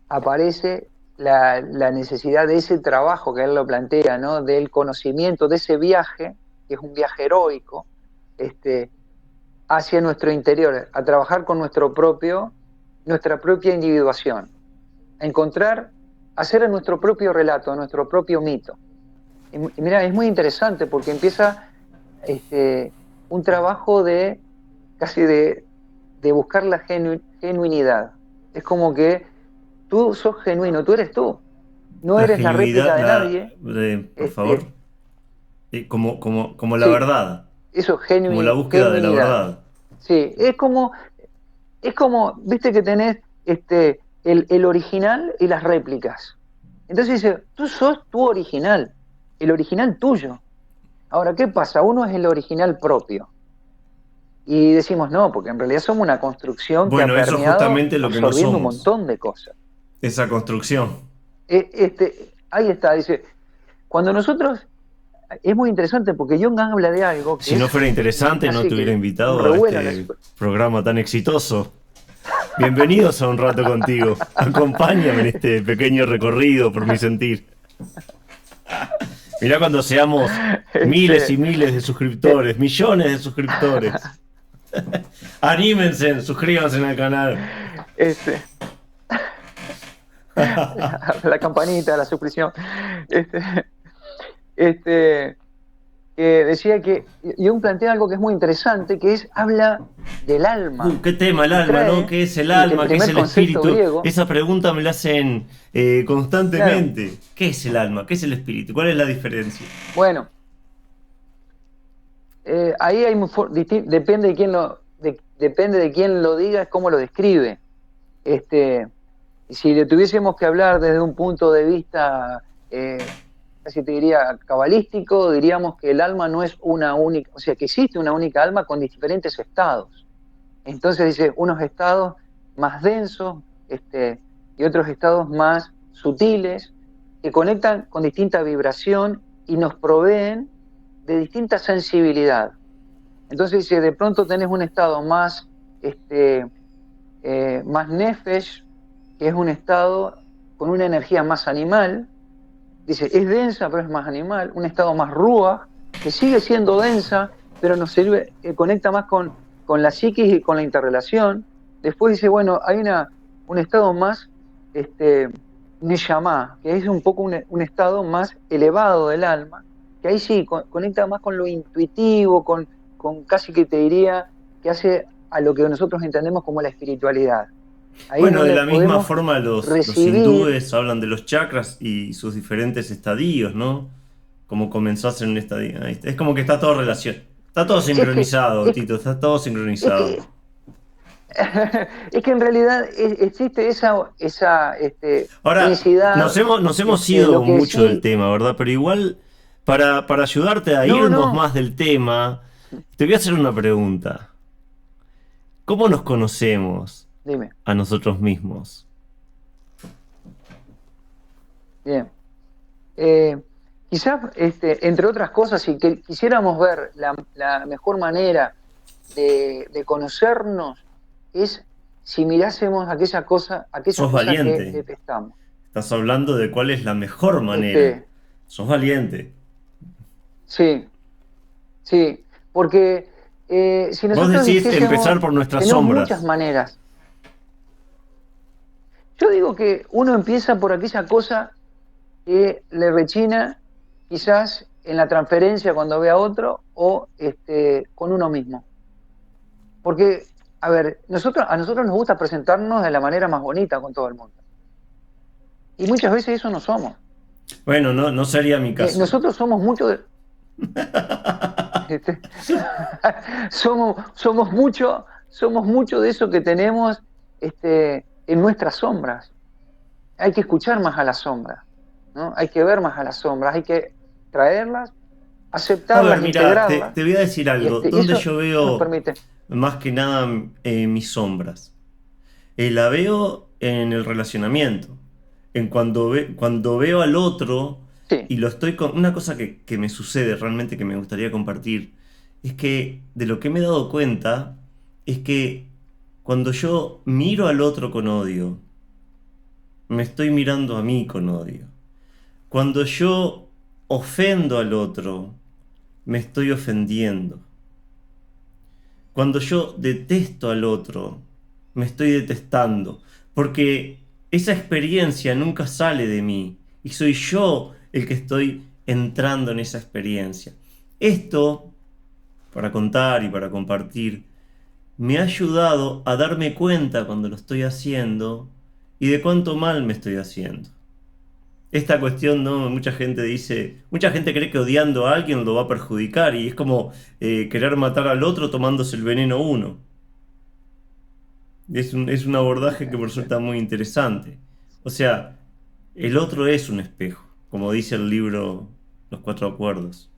aparece la necesidad de ese trabajo que él lo plantea, ¿no? Del conocimiento, de ese viaje, que es un viaje heroico, este, hacia nuestro interior, a trabajar con nuestra propia individuación. a encontrar, a hacer nuestro propio relato, nuestro propio mito. Y mira, es muy interesante porque empieza un trabajo de casi de buscar la genuinidad. Es como que tú sos genuino, tú eres tú, no La eres la genuidad, réplica de nadie. por favor, como la Sí, verdad, eso, como la búsqueda de la genuinidad. verdad. Sí, es como, viste que tenés el original y las réplicas. Entonces dice, tú sos tu original, el original tuyo. Ahora, ¿qué pasa? Uno es el original propio. Y decimos, no, porque en realidad somos una construcción que ha Bueno, eso es permeado justamente lo que no absorbiendo un somos, montón de cosas. esa construcción. Ahí está, dice, cuando nosotros, es muy interesante porque Jung habla de algo que Si no es fuera interesante, no casi te hubiera que un invitado a revuelo en la este programa tan exitoso. Bienvenidos a Un Rato Contigo. Acompáñame en este pequeño recorrido por mi sentir. Mirá cuando seamos miles y este, miles de eh, suscriptores, millones de suscriptores. Anímense, suscríbanse al canal. este, la campanita, la suscripción. Este, este, decía que Jung plantea algo que es muy interesante, que es, habla del alma ¿Qué tema el y alma, no? trae ¿Qué es el el alma? ¿Qué es primer el concepto espíritu? griego. Esa pregunta me la hacen Claro, constantemente. ¿Qué es el alma? ¿Qué es el espíritu? ¿Cuál es la diferencia? bueno, ahí hay depende de quién depende de quién lo diga, es cómo lo describe. Este, y si le tuviésemos que hablar desde un punto de vista, casi te diría cabalístico, diríamos que el alma no es una única, o sea, que existe una única alma con diferentes estados. Entonces dice, unos estados más densos, y otros estados más sutiles, que conectan con distinta vibración y nos proveen de distinta sensibilidad. Entonces, si de pronto tenés un estado más, más nefesh, que es un estado con una energía más animal, dice, es densa, pero es más animal, un estado más ruach, que sigue siendo densa, pero nos sirve, conecta más con la psiquis y con la interrelación. Después dice, bueno, hay un estado más este, neshama, que es un poco un estado más elevado del alma, que ahí sí conecta más con lo intuitivo, con casi que te diría que hace a lo que nosotros entendemos como la espiritualidad. Ahí es Bueno, de donde la misma podemos forma los recibir. hindúes hablan de los chakras y sus diferentes estadios, ¿no? Como comenzás en un estadio. Ahí está. Es como que está todo relacionado. Está todo Es que, sincronizado, es, Tito, está todo es sincronizado. que, es que en realidad existe esa Ahora, unicidad. nos hemos ido Lo que mucho del sí, tema, ¿verdad? Pero igual, para ayudarte a no, irnos no, más del tema, te voy a hacer una pregunta. ¿Cómo nos conocemos dime, a nosotros mismos? bien. Quizás, entre otras cosas, si quisiéramos ver la mejor manera de conocernos, es si mirásemos aquellas Sos cosas que valiente. detestamos. Estás hablando de cuál es la mejor manera. Este, Sos valiente. sí, sí, porque si Vos nosotros decís empezar dijésemos, por nuestras tenemos muchas sombras. maneras. Yo digo que uno empieza por aquella cosa que le rechina quizás en la transferencia cuando ve a otro o con uno mismo. Porque, a ver, a nosotros nos gusta presentarnos de la manera más bonita con todo el mundo. Y muchas veces eso no somos. Bueno, no, no sería mi caso. Nosotros somos mucho de, este, somos mucho de eso que tenemos en nuestras sombras. Hay que escuchar más a las sombras, ¿no? Hay que ver más a las sombras, hay que traerlas, A ver, aceptarlas, mira, integrarlas, te voy a decir algo. y Donde eso yo nos veo permite. más que nada mis sombras. La veo en el relacionamiento. En cuando veo al otro Sí, y lo estoy con. Una cosa que me sucede realmente que me gustaría compartir es que de lo que me he dado cuenta es que cuando yo miro al otro con odio, me estoy mirando a mí con odio. Cuando yo ofendo al otro, me estoy ofendiendo. Cuando yo detesto al otro, me estoy detestando. Porque esa experiencia nunca sale de mí y soy yo el que estoy entrando en esa experiencia. Esto, para contar y para compartir, me ha ayudado a darme cuenta cuando lo estoy haciendo y de cuánto mal me estoy haciendo. Esta cuestión, ¿no? Mucha gente dice, mucha gente cree que odiando a alguien lo va a perjudicar y es como querer matar al otro tomándose el veneno uno. Es un abordaje que me resulta muy interesante. O sea, el otro es un espejo, como dice el libro Los Cuatro Acuerdos.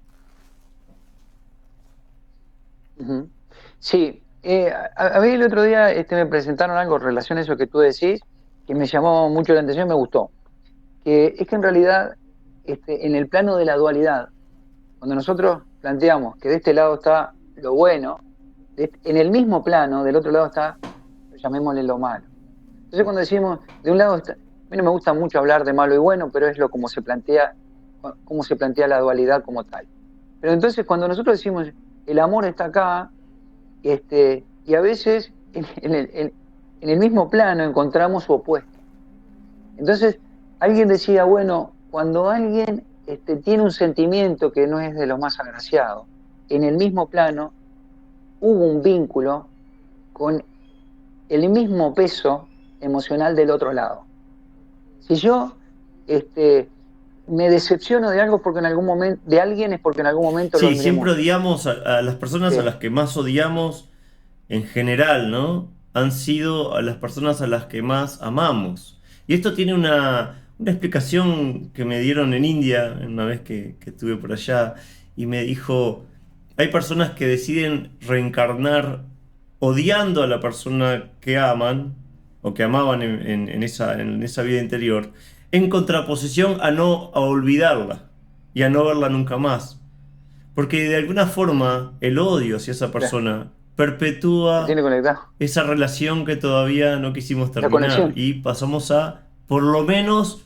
Ujú. Sí, a mí el otro día me presentaron algo en relación a eso que tú decís, que me llamó mucho la atención y me gustó. Que es que en realidad, en el plano de la dualidad, cuando nosotros planteamos que de este lado está lo bueno, en el mismo plano, del otro lado está, llamémosle lo malo. Entonces cuando decimos, de un lado está, a mí no me gusta mucho hablar de malo y bueno, pero es lo cómo se plantea la dualidad como tal. Pero entonces cuando nosotros decimos, el amor está acá, y a veces en el mismo plano encontramos su opuesto. Entonces, alguien decía, bueno, cuando alguien tiene un sentimiento que no es de lo más agraciado, en el mismo plano hubo un vínculo con el mismo peso emocional del otro lado. Si yo me decepciono de algo porque en algún momento, de alguien es porque en algún momento lo Sí, admiré siempre mucho. odiamos a las personas a Sí, las que más odiamos en general, ¿no? Han sido a las personas a las que más amamos. Y esto tiene una explicación que me dieron en India una vez que estuve por allá y me dijo, hay personas que deciden reencarnar odiando a la persona que aman o que amaban en esa vida interior, en contraposición a no a olvidarla y a no verla nunca más. Porque de alguna forma el odio hacia esa claro, persona te tiene perpetúa conectado. esa relación que todavía no quisimos La terminar conexión. y pasamos a, por lo menos,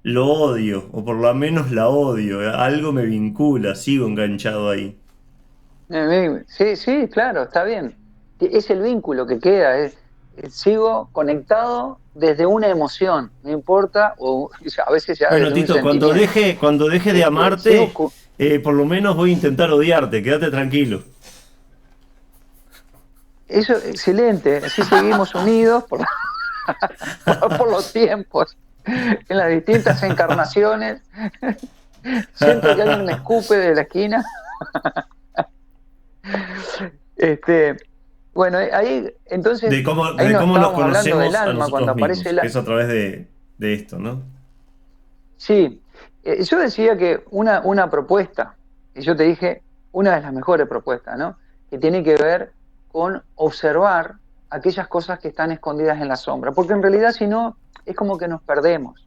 lo odio o por lo menos la odio. Algo me vincula, sigo enganchado ahí. Sí, sí, claro, está bien. Es el vínculo que queda. Sigo conectado desde una emoción, no importa, o sea, a veces ya Bueno, desde un Tito, sentimiento. cuando deje de Sigo amarte, por lo menos voy a intentar odiarte, quédate tranquilo. eso, excelente. Así seguimos unidos por los tiempos, en las distintas encarnaciones. Siento que alguien me escupe de la esquina. Este, bueno, ahí, entonces, ahí De no cómo nos estábamos hablando del conocemos a alma, cuando nosotros aparece mismos, el que alma. es a través de esto, ¿no? Sí, yo decía que una propuesta, y yo te dije, una de las mejores propuestas, ¿no? Que tiene que ver con observar aquellas cosas que están escondidas en la sombra, porque en realidad si no, es como que nos perdemos.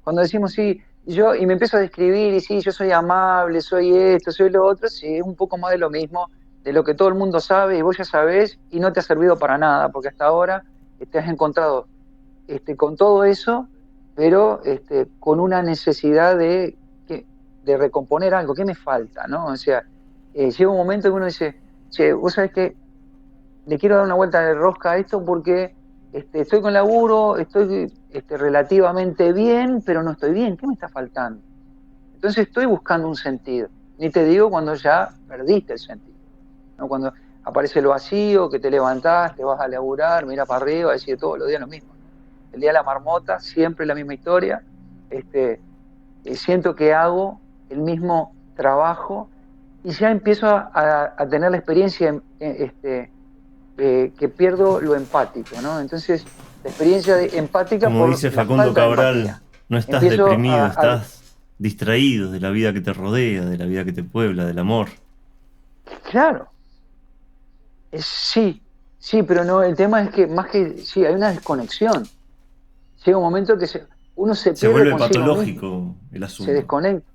Cuando decimos, sí, y me empiezo a describir, y sí, yo soy amable, soy esto, soy lo otro, sí, es un poco más de lo mismo, de lo que todo el mundo sabe y vos ya sabés, y no te ha servido para nada, porque hasta ahora te has encontrado con todo eso, pero con una necesidad de recomponer algo. ¿Qué me falta? ¿No? O sea, llega un momento que uno dice, che, vos sabés que le quiero dar una vuelta de rosca a esto porque estoy con laburo, estoy relativamente bien, pero no estoy bien. ¿Qué me está faltando? Entonces estoy buscando un sentido. Ni te digo cuando ya perdiste el sentido, ¿no? Cuando aparece el vacío, que te levantás, te vas a laburar, mira para arriba, decís todos los días lo mismo, ¿no? El día de la marmota, siempre la misma historia. Este, Siento que hago el mismo trabajo y ya empiezo a tener la experiencia que pierdo lo empático, ¿no? Entonces, la experiencia empática Como por dice la Facundo falta de Cabral, empatía. no estás Empiezo deprimido, estás distraído de la vida que te rodea, de la vida que te puebla, del amor. claro, sí, sí, pero no, el tema es que más que, sí, hay una desconexión. Llega un momento que uno se Se pierde vuelve consigo mismo, patológico el se asunto. desconecta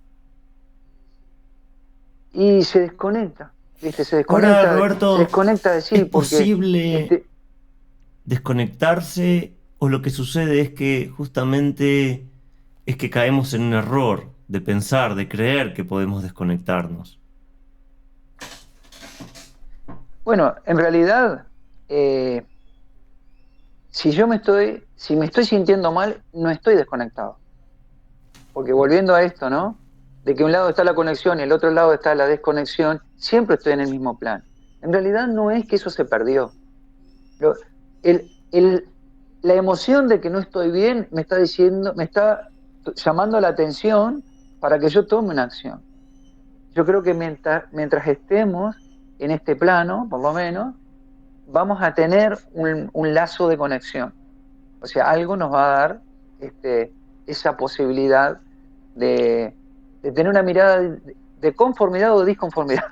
y se desconecta, ¿viste? Ahora, Se Roberto, desconecta de ¿es sí, porque posible este, desconectarse o lo que sucede es que justamente es que caemos en un error de pensar, de creer que podemos desconectarnos? bueno, en realidad, eh, si me estoy sintiendo mal, no estoy desconectado. Porque volviendo a esto, ¿no? De que un lado está la conexión y el otro lado está la desconexión, siempre estoy en el mismo plan. En realidad no es que eso se perdió. Lo- el, el- la emoción de que no estoy bien me está diciendo, me está llamando la atención para que yo tome una acción. Yo creo que mientras estemos en este plano, por lo menos, vamos a tener un lazo de conexión. O sea, algo nos va a dar esa posibilidad de, de tener una mirada de conformidad o de disconformidad,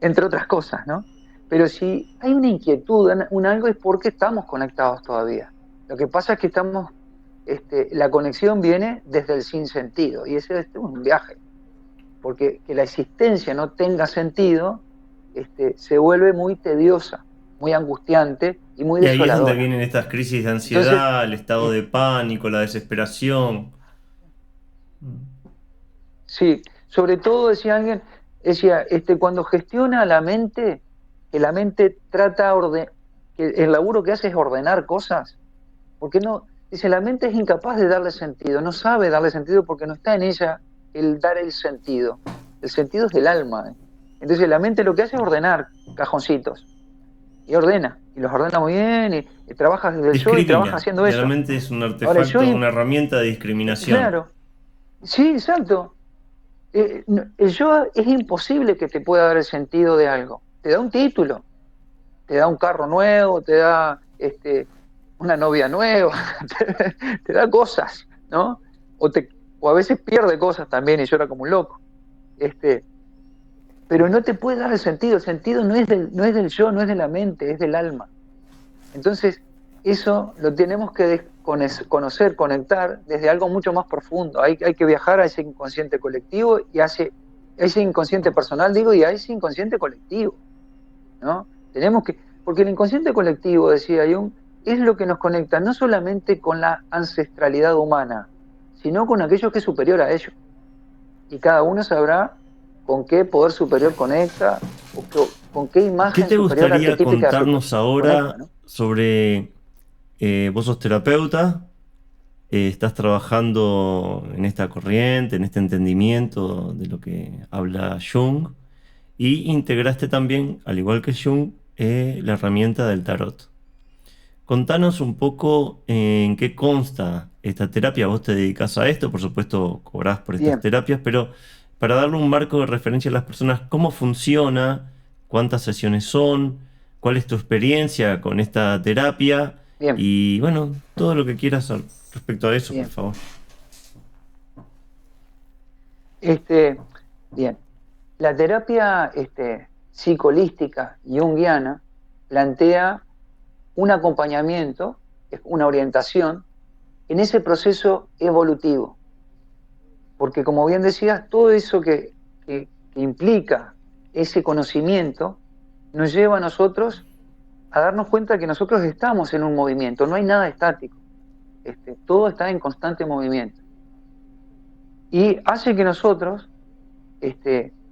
entre otras cosas, ¿no? Pero si hay una inquietud, un algo es porque estamos conectados todavía. Lo que pasa es que la conexión viene desde el sinsentido y ese es un viaje, porque que la existencia no tenga sentido se vuelve muy tediosa, muy angustiante y muy Y ahí es donde desoladora. vienen estas crisis de Entonces, ansiedad, el estado eh, de pánico, la desesperación. sí, sobre todo decía alguien, decía, cuando gestiona la mente, que la mente que el laburo que hace es ordenar cosas, porque no, dice, la mente es incapaz de darle sentido, no sabe darle sentido porque no está en ella el dar el sentido es del alma. Entonces la mente lo que hace es ordenar cajoncitos, y ordena, y los ordena muy bien, y trabaja desde el yo y trabaja Discrimina. haciendo Y la eso. mente es un Ahora el yo, artefacto, una herramienta de discriminación. claro, sí, exacto. El yo es imposible que te pueda dar el sentido de algo. Te da un título, te da un carro nuevo, te da una novia nueva, te da cosas, ¿no? O a veces pierde cosas también y llora como un loco. Este, pero no te puede dar el sentido no es del yo, no es de la mente, es del alma. Entonces, eso lo tenemos que conocer, conectar desde algo mucho más profundo. Hay que viajar a ese inconsciente colectivo y a ese inconsciente personal, digo, y a ese inconsciente colectivo, ¿no? Porque el inconsciente colectivo, decía Jung, es lo que nos conecta no solamente con la ancestralidad humana, sino con aquello que es superior a ello. Y cada uno sabrá con qué poder superior conecta con qué ¿Qué imagen te superior gustaría arquetípica contarnos conecta, ahora ¿no? sobre vos sos terapeuta? Estás trabajando en esta corriente, en este entendimiento de lo que habla Jung, y integraste también, al igual que Jung, la herramienta del tarot. Contanos un poco en qué consta esta terapia. Vos te dedicas a esto, por supuesto, cobrás por estas Bien, terapias, pero para darle un marco de referencia a las personas, ¿cómo funciona? ¿Cuántas sesiones son? ¿Cuál es tu experiencia con esta terapia? bien, Y bueno, todo lo que quieras respecto a eso, por bien. favor. Este, bien. La terapia psicolística junguiana plantea un acompañamiento, una orientación en ese proceso evolutivo. Porque como bien decías, todo eso que implica ese conocimiento nos lleva a nosotros a darnos cuenta que nosotros estamos en un movimiento, no hay nada estático, todo está en constante movimiento. Y hace que nosotros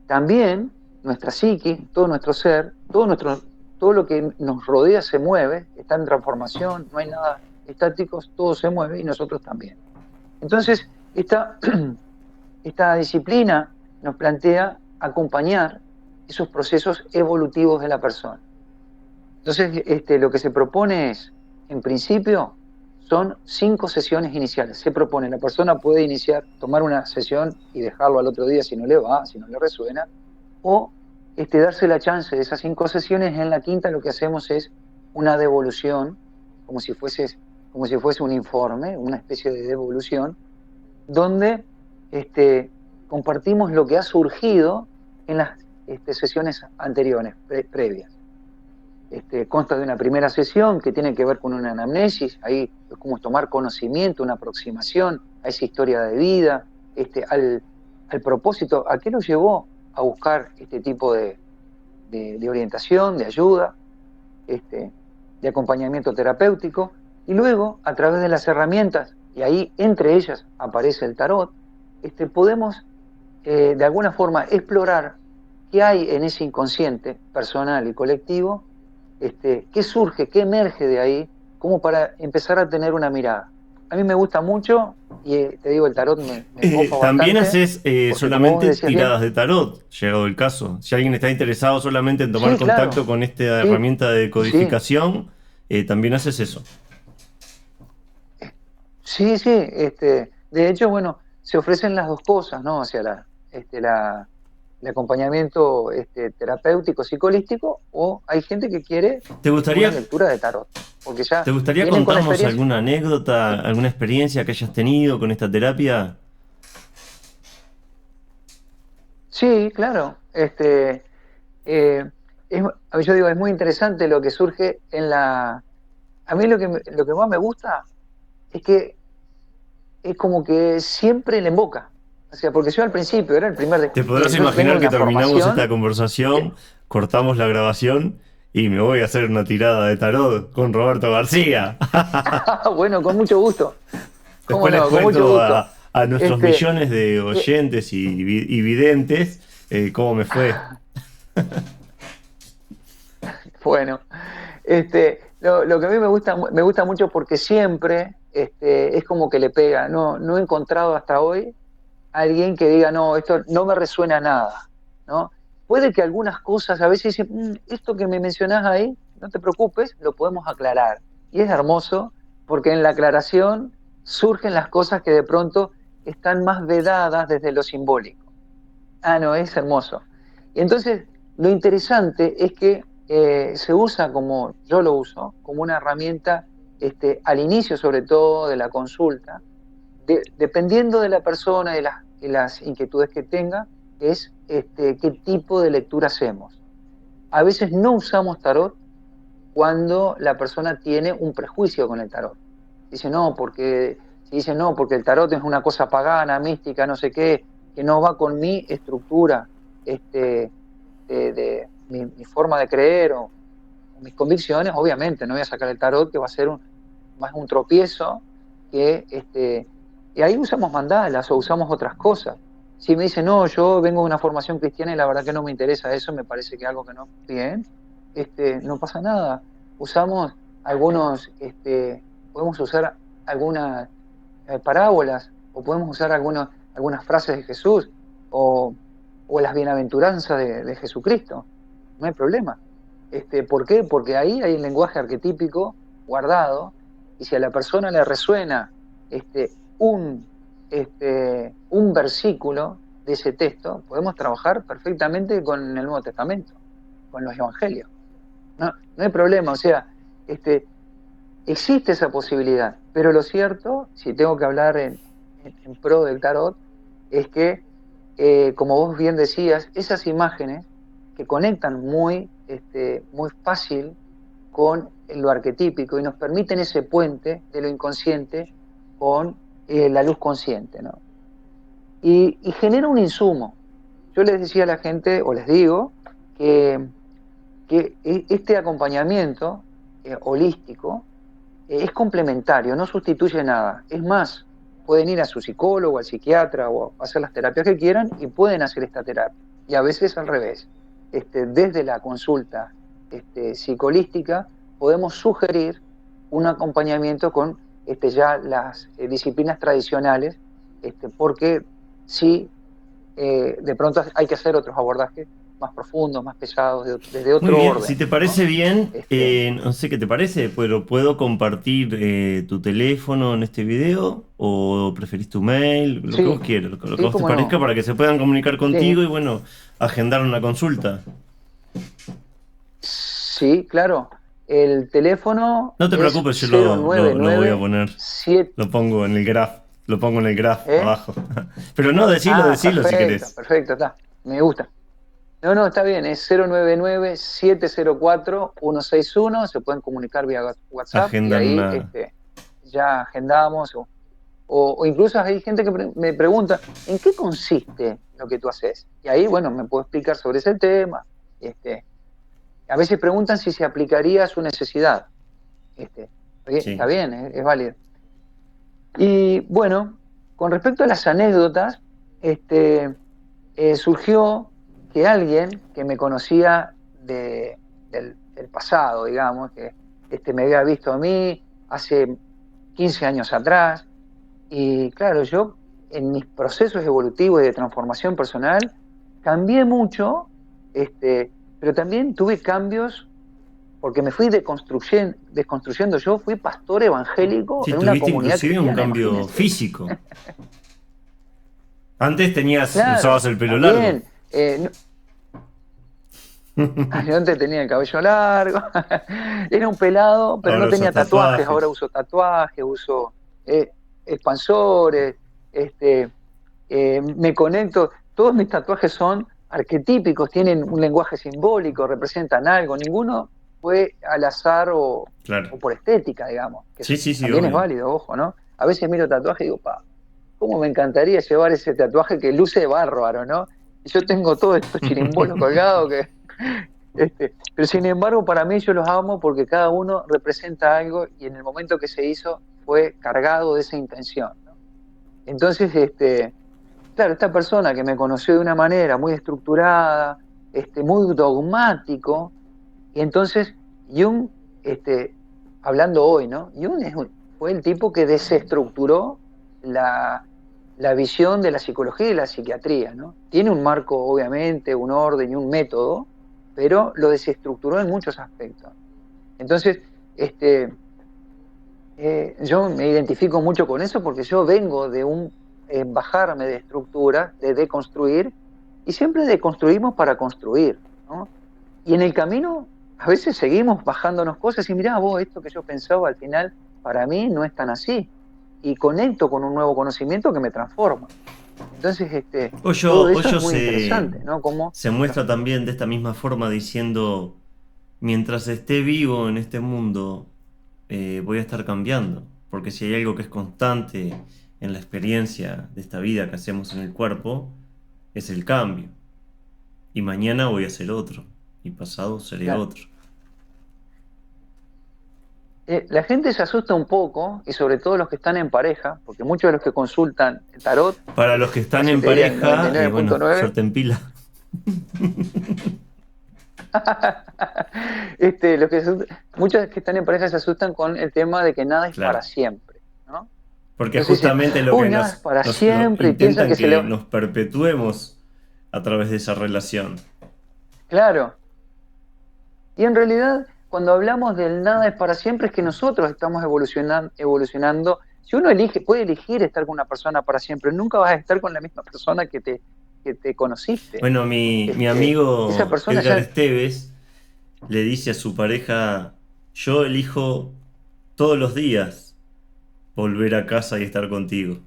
también nuestra psique, todo nuestro ser, todo lo que nos rodea se mueve, está en transformación, no hay nada estático, todo se mueve y nosotros también. Entonces, esta disciplina nos plantea acompañar esos procesos evolutivos de la persona. Entonces, lo que se propone es, en principio, son 5 sesiones iniciales. Se propone, la persona puede iniciar, tomar una sesión y dejarlo al otro día si no le va, si no le resuena, o darse la chance de esas 5 sesiones. En la quinta lo que hacemos es una devolución, como si como si fuese un informe, una especie de devolución, donde compartimos lo que ha surgido en las sesiones anteriores, previas. Consta de una primera sesión que tiene que ver con una anamnesis, ahí es como tomar conocimiento, una aproximación a esa historia de vida, al propósito, a qué lo llevó a buscar este tipo de orientación, de ayuda, de acompañamiento terapéutico, y luego, a través de las herramientas, y ahí entre ellas aparece el tarot, podemos de alguna forma explorar qué hay en ese inconsciente personal y colectivo, qué surge, qué emerge de ahí como para empezar a tener una mirada. A mí me gusta mucho y te digo, el tarot me copa También bastante, haces porque como vos solamente decías bien, tiradas de tarot, llegado el caso. Si alguien está interesado solamente en tomar sí, contacto claro, con esta sí, herramienta de sí, codificación, también haces eso. sí, sí, de hecho, bueno, se ofrecen las dos cosas, ¿no? O sea, el acompañamiento terapéutico, psicolístico, o hay gente que quiere ¿Te una gustaría, lectura de tarot, porque te ya gustaría vienen con la contarnos experiencia. alguna anécdota, alguna experiencia que hayas tenido con esta terapia? Sí, claro. Eh, yo digo, es muy interesante lo que surge en la... A mí lo que más me gusta es que es como que siempre le emboca. O sea, porque yo al principio era el primer... Te podrás Miren, yo vengo de imaginar que una terminamos esta formación conversación, que... cortamos la grabación y me voy a hacer una tirada de tarot con Roberto García. Bueno, con mucho gusto. ¿Cómo Después les no? Con mucho cuento gusto. a nuestros Este, millones de eh, oyentes y videntes cómo me fue. bueno, lo que a mí me gusta mucho porque siempre es como que le pega. No, no he encontrado hasta hoy alguien que diga, no, esto no me resuena nada, ¿no? Puede que algunas cosas a veces dicen, esto que me mencionás ahí, no te preocupes, lo podemos aclarar. Y es hermoso porque en la aclaración surgen las cosas que de pronto están más vedadas desde lo simbólico. Ah, no, es hermoso. Y entonces, lo interesante es que se usa como, yo lo uso, como una herramienta al inicio sobre todo de la consulta, dependiendo de la persona y las inquietudes que tenga, es qué tipo de lectura hacemos. A veces no usamos tarot cuando la persona tiene un prejuicio con el tarot. Dice no, porque el tarot es una cosa pagana, mística, no sé qué, que no va con mi estructura, de mi forma de creer o mis convicciones, obviamente, no voy a sacar el tarot que va a ser más un tropiezo que y ahí usamos mandalas o usamos otras cosas. Si me dice, no, yo vengo de una formación cristiana y la verdad que no me interesa eso, me parece que es algo que no, bien, no pasa nada. Usamos algunos, podemos usar algunas parábolas o podemos usar algunas frases de Jesús o, o las bienaventuranzas de Jesucristo. No hay problema. ¿Por qué? Porque ahí hay un lenguaje arquetípico guardado y si a la persona le resuena un, un versículo de ese texto, podemos trabajar perfectamente con el Nuevo Testamento, con los Evangelios. No, no hay problema, o sea, este, existe esa posibilidad, pero lo cierto, si tengo que hablar en pro del tarot, es que, como vos bien decías, esas imágenes que conectan muy fácil con lo arquetípico y nos permiten ese puente de lo inconsciente con la luz consciente, ¿no? Y genera un insumo. Yo les decía a la gente, o les digo, que, que este acompañamiento holístico es complementario, no sustituye nada. Es más, pueden ir a su psicólogo, al psiquiatra o hacer las terapias que quieran y pueden hacer esta terapia. Y a veces al revés. Desde la consulta psicolística podemos sugerir un acompañamiento con ya las disciplinas tradicionales, porque sí, de pronto hay que hacer otros abordajes más profundos, más pesados, desde Muy otro bien, si orden, te ¿no? parece bien, Este, no sé qué te parece, pero puedo compartir tu teléfono en este video o preferís tu mail, lo que vos sí, quieras, lo que a sí, vos te cómo parezca no. para que se puedan comunicar Sí, contigo y bueno, agendar una consulta. sí, claro. El teléfono No te es preocupes, yo lo voy a poner, 099 lo pongo en el graph, lo pongo en el graph ¿eh? abajo. Pero no, Ah, decilo si perfecto, querés. perfecto, está. Me gusta. No, no, está bien, es 099-704-161. Se pueden comunicar vía WhatsApp y Agendan ahí una... ya agendamos. O incluso hay gente que me pregunta, ¿en qué consiste lo que tú haces? Y ahí, bueno, me puedo explicar sobre ese tema. A veces preguntan si se aplicaría a su necesidad. Este, Oye, está Sí. bien, es válido. Y bueno, con respecto a las anécdotas, este, surgió que alguien que me conocía del pasado, digamos, que me había visto a mí hace 15 años atrás. Y claro, yo en mis procesos evolutivos y de transformación personal cambié mucho, pero también tuve cambios porque me fui desconstruyendo. Yo fui pastor evangélico Sí, en una tuviste comunidad inclusive un cristiana, cambio imagínense. físico. Antes Claro, usabas el pelo largo. también. Yo antes tenía el cabello largo, era un pelado, pero Ahora no usas tenía tatuajes. Ahora tatuajes. uso tatuajes, uso expansores, me conecto. Todos mis tatuajes son arquetípicos, tienen un lenguaje simbólico, representan algo. Ninguno fue al azar Claro. o por estética, digamos, que Sí, sí, sí, también es obvio. válido, ojo, ¿no? A veces miro tatuajes y digo, pa, cómo me encantaría llevar ese tatuaje que luce bárbaro, ¿no? Y yo tengo todos estos chirimbolos colgados pero sin embargo, para mí yo los amo porque cada uno representa algo y en el momento que se hizo fue cargado de esa intención, ¿no? Entonces, claro, esta persona que me conoció de una manera muy estructurada, muy dogmático, y entonces Jung, este, hablando hoy, ¿no? Fue el tipo que desestructuró la, la visión de la psicología y la psiquiatría, ¿no? Tiene un marco, obviamente, un orden y un método, pero lo desestructuró en muchos aspectos. Entonces, este, yo me identifico mucho con eso porque yo vengo de un bajarme de estructura, de deconstruir, y siempre deconstruimos para construir, ¿no? Y en el camino a veces seguimos bajándonos cosas y mirá vos, esto que yo pensaba al final para mí no es tan así. Y conecto con un nuevo conocimiento que me transforma. Entonces, todo eso es Hoyo muy interesante, ¿no? Como, se muestra también de esta misma forma diciendo, mientras esté vivo en este mundo, voy a estar cambiando, porque si hay algo que es constante en la experiencia de esta vida que hacemos en el cuerpo, es el cambio. Y mañana voy a ser otro, y pasado seré claro, otro. la gente se asusta un poco, y sobre todo los que están en pareja, porque muchos de los que consultan el tarot, Para los que están casi en te diría el pareja, bueno, 99.9, suerte en pila. muchos que están en pareja se asustan con el tema de que nada es para Claro. siempre, ¿no? Porque Entonces dicen, justamente lo uy, que nada es para lo siempre, y piensan intentan que se que le... nos perpetuemos a través de esa relación. Claro, y en realidad cuando hablamos del nada es para siempre es que nosotros estamos evolucionando. Si uno puede elegir estar con una persona para siempre, nunca vas a estar con la misma persona que te conociste. Bueno, mi Esa amigo persona Edgar ya, Esteves le dice a su pareja, yo elijo todos los días volver a casa y estar contigo.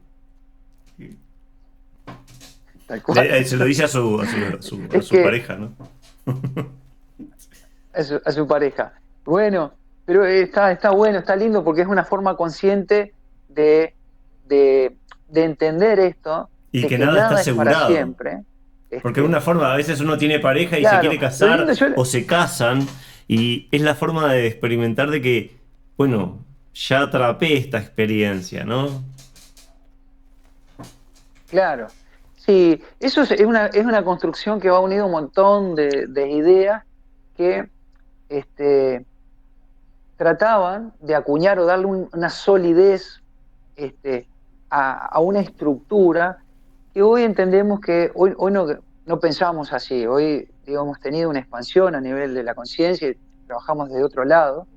tal cual, Se lo dice a es su que pareja, ¿no? a su pareja. Bueno, pero está bueno, está lindo porque es una forma consciente de, de entender esto, Y de que que nada está nada es para asegurado. siempre. Porque de Este, una forma, a veces uno tiene pareja y se claro, quiere lo casar lindo yo... o se casan y es la forma de experimentar de que, bueno, ya atrapé esta experiencia, ¿no? Claro, sí, eso es una construcción que va unido a un montón de ideas que este, trataban de acuñar o darle una solidez a una estructura que hoy entendemos que hoy no pensamos así. Hoy, digamos, hemos tenido una expansión a nivel de la conciencia y trabajamos desde otro lado.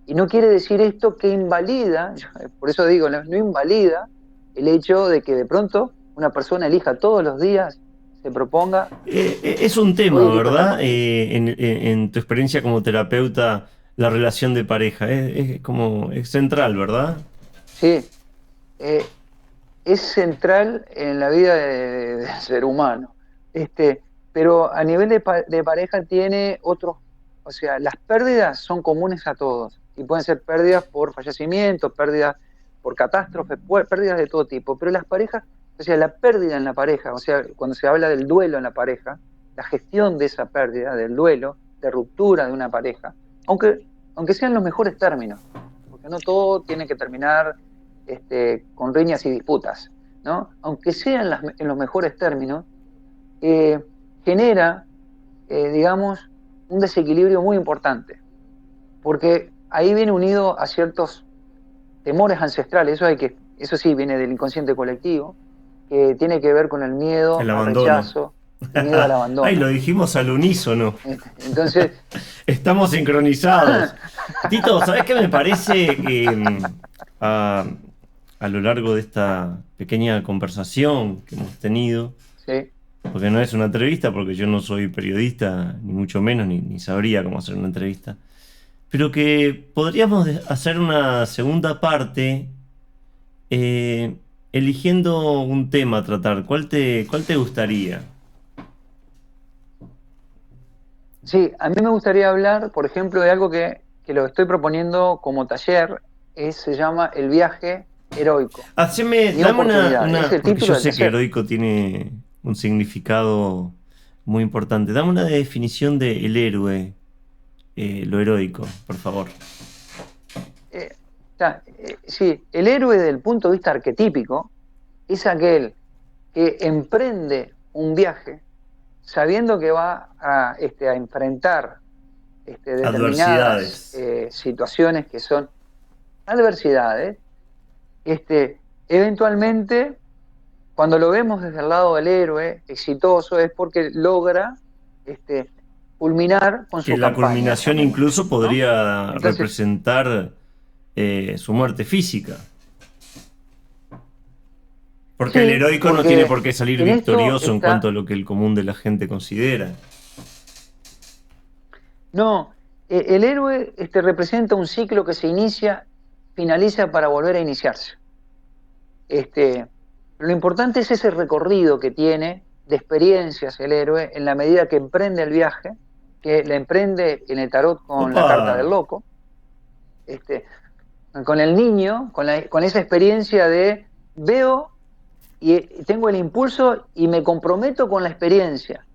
Y no quiere decir esto que invalida, por eso digo, no invalida el hecho de que de pronto una persona elija todos los días, se proponga, Es un hoy tema, elijo estar ¿verdad? con ella. En tu experiencia como terapeuta, la relación de pareja es como es central, ¿verdad? Sí, eh, es central en la vida del ser humano. Pero a nivel de pareja tiene otros, o sea, las pérdidas son comunes a todos y pueden ser pérdidas por fallecimiento, pérdidas por catástrofes, pérdidas de todo tipo, pero las parejas, o sea, la pérdida en la pareja, o sea, cuando se habla del duelo en la pareja, la gestión de esa pérdida, del duelo, de ruptura de una pareja, aunque sean los mejores términos, porque no todo tiene que terminar con riñas y disputas, ¿no? Aunque sean en los mejores términos, eh, genera, digamos, un desequilibrio muy importante, porque ahí viene unido a ciertos temores ancestrales, eso sí viene del inconsciente colectivo, que tiene que ver con el miedo El al abandono. rechazo, el miedo al Ay, lo abandono. dijimos al unísono. Entonces, Estamos sincronizados. Tito, ¿sabés qué me parece que a, a lo largo de esta pequeña conversación que hemos tenido, sí, porque no es una entrevista, porque yo no soy periodista, ni mucho menos, ni sabría cómo hacer una entrevista, pero que podríamos hacer una segunda parte eh, eligiendo un tema a tratar? ¿Cuál te gustaría? sí, a mí me gustaría hablar, por ejemplo, de algo que lo estoy proponiendo como taller, se llama El viaje heroico, mi Dame oportunidad, es el porque título yo del sé que taller. heroico tiene un significado muy importante. Dame una definición de el héroe, lo heroico, por favor. Sí, el héroe desde el punto de vista arquetípico es aquel que emprende un viaje sabiendo que va a enfrentar determinadas Adversidades. situaciones que son adversidades. Eventualmente, cuando lo vemos desde el lado del héroe exitoso, es porque logra este, culminar con Que su la campaña, culminación llamémosle, incluso ¿no? podría Entonces, representar su muerte física. Porque el sí, heroico no tiene porque por qué salir en esto victorioso en cuanto a está, lo que el común de la gente considera. no, el héroe representa un ciclo que se inicia, finaliza para volver a iniciarse. Este, lo importante es ese recorrido que tiene de experiencias el héroe en la medida que emprende el viaje, que le emprende en el tarot con la Opa, carta del loco, este, con el niño, con esa experiencia de veo y tengo el impulso y me comprometo con la experiencia.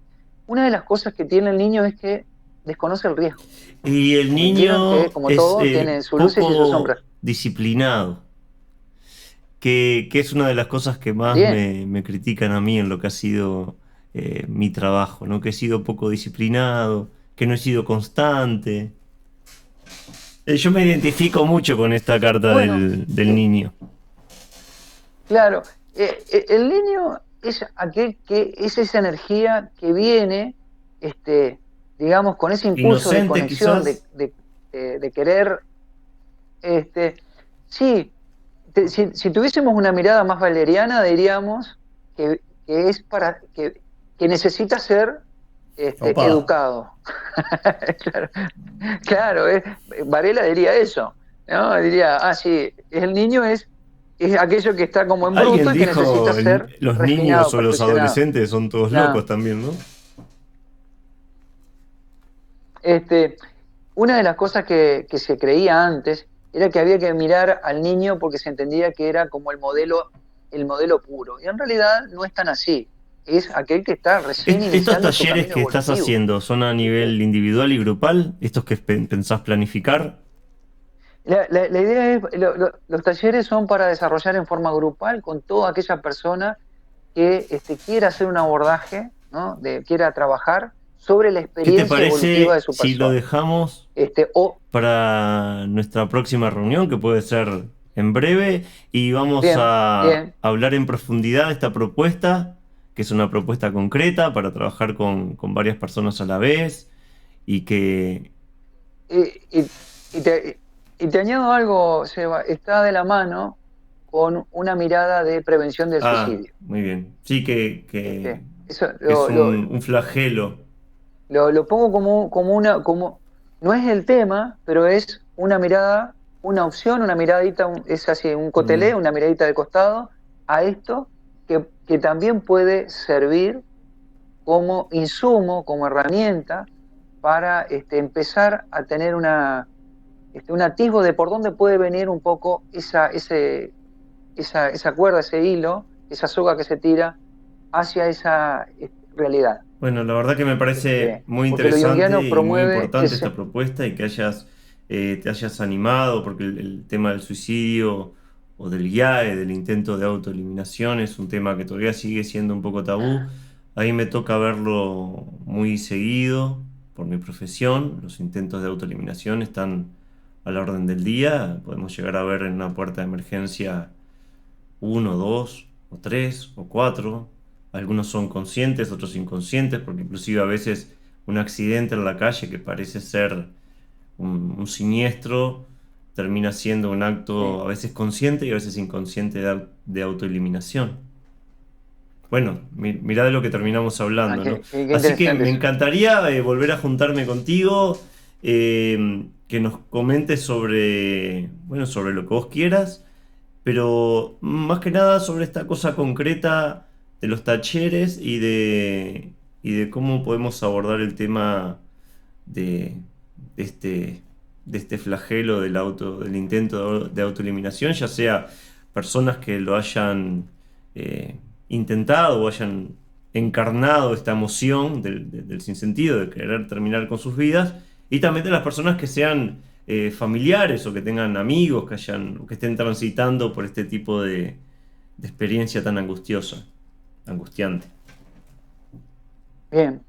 Una de las cosas que tiene el niño es que desconoce el riesgo, y el porque entiendan que, niño como es todo, tiene sus luces y sus poco sombras. disciplinado, que es una de las cosas que más Bien, me critican a mí en lo que ha sido mi trabajo, ¿no? Que he sido poco disciplinado, que no he sido constante. Yo me identifico mucho con esta carta bueno, del eh, niño. claro, el niño es aquel que es esa energía que viene, este, digamos, con ese impulso de Inocente conexión, quizás. de querer, este, sí, si tuviésemos una mirada más valeriana, diríamos que es que necesita ser Opa. educado. Claro, claro, Varela diría eso, ¿no? Diría, sí, el niño es aquello que está como en bruto Alguien y que necesita dijo, ser los niños refinado, o los perfeccionado. adolescentes son todos locos No, también, ¿no? este, una de las cosas que se creía antes era que había que mirar al niño porque se entendía que era como el modelo puro. Y en realidad no es tan así. Es aquel que está recién Estos iniciando su talleres camino que estás evolutivo. haciendo son a nivel individual y grupal, estos que pensás planificar. La idea es, los talleres son para desarrollar en forma grupal con toda aquella persona que quiera hacer un abordaje, ¿no? Quiera trabajar sobre la ¿Qué te experiencia evolutiva de parece su si lo persona. dejamos O, para nuestra próxima reunión, que puede ser en breve, y vamos bien, a bien. hablar en profundidad de esta propuesta, que es una propuesta concreta para trabajar con varias personas a la vez y que... Y, y- y te, y te añado algo, Seba, está de la mano con una mirada de prevención del Ah, suicidio. muy bien. Sí, Eso que es un flagelo. lo pongo no es el tema, pero es una mirada, una opción, una miradita, es así, un Mm. cotelé, una miradita de costado a esto que también puede servir como insumo, como herramienta para empezar a tener un atisbo de por dónde puede venir un poco esa cuerda, ese hilo, esa soga que se tira hacia esa realidad. Bueno, la verdad que me parece muy Porque lo interesante junguiano y muy promueve importante esta propuesta y que te hayas animado, porque el tema del suicidio o del IAE, del intento de autoeliminación, es un tema que todavía sigue siendo un poco tabú. A mí me toca verlo muy seguido por mi profesión. Los intentos de autoeliminación están a la orden del día. Podemos llegar a ver en una puerta de emergencia uno, dos, o tres, o cuatro. Algunos son conscientes, otros inconscientes, porque inclusive a veces un accidente en la calle que parece ser un siniestro termina siendo un acto Sí. a veces consciente y a veces inconsciente de autoeliminación. Bueno, mirá de lo que terminamos Ah, hablando, ¿no? qué Así que interesante me eso. encantaría volver a juntarme contigo, que nos comentes sobre, bueno, sobre lo que vos quieras, pero más que nada sobre esta cosa concreta de los talleres y de cómo podemos abordar el tema de, de este, de este flagelo del intento de autoeliminación, ya sea personas que lo hayan eh, intentado o hayan encarnado esta emoción del sinsentido de querer terminar con sus vidas, y también de las personas que sean familiares o que tengan amigos o que estén transitando por este tipo de experiencia tan angustiosa, angustiante. Bien,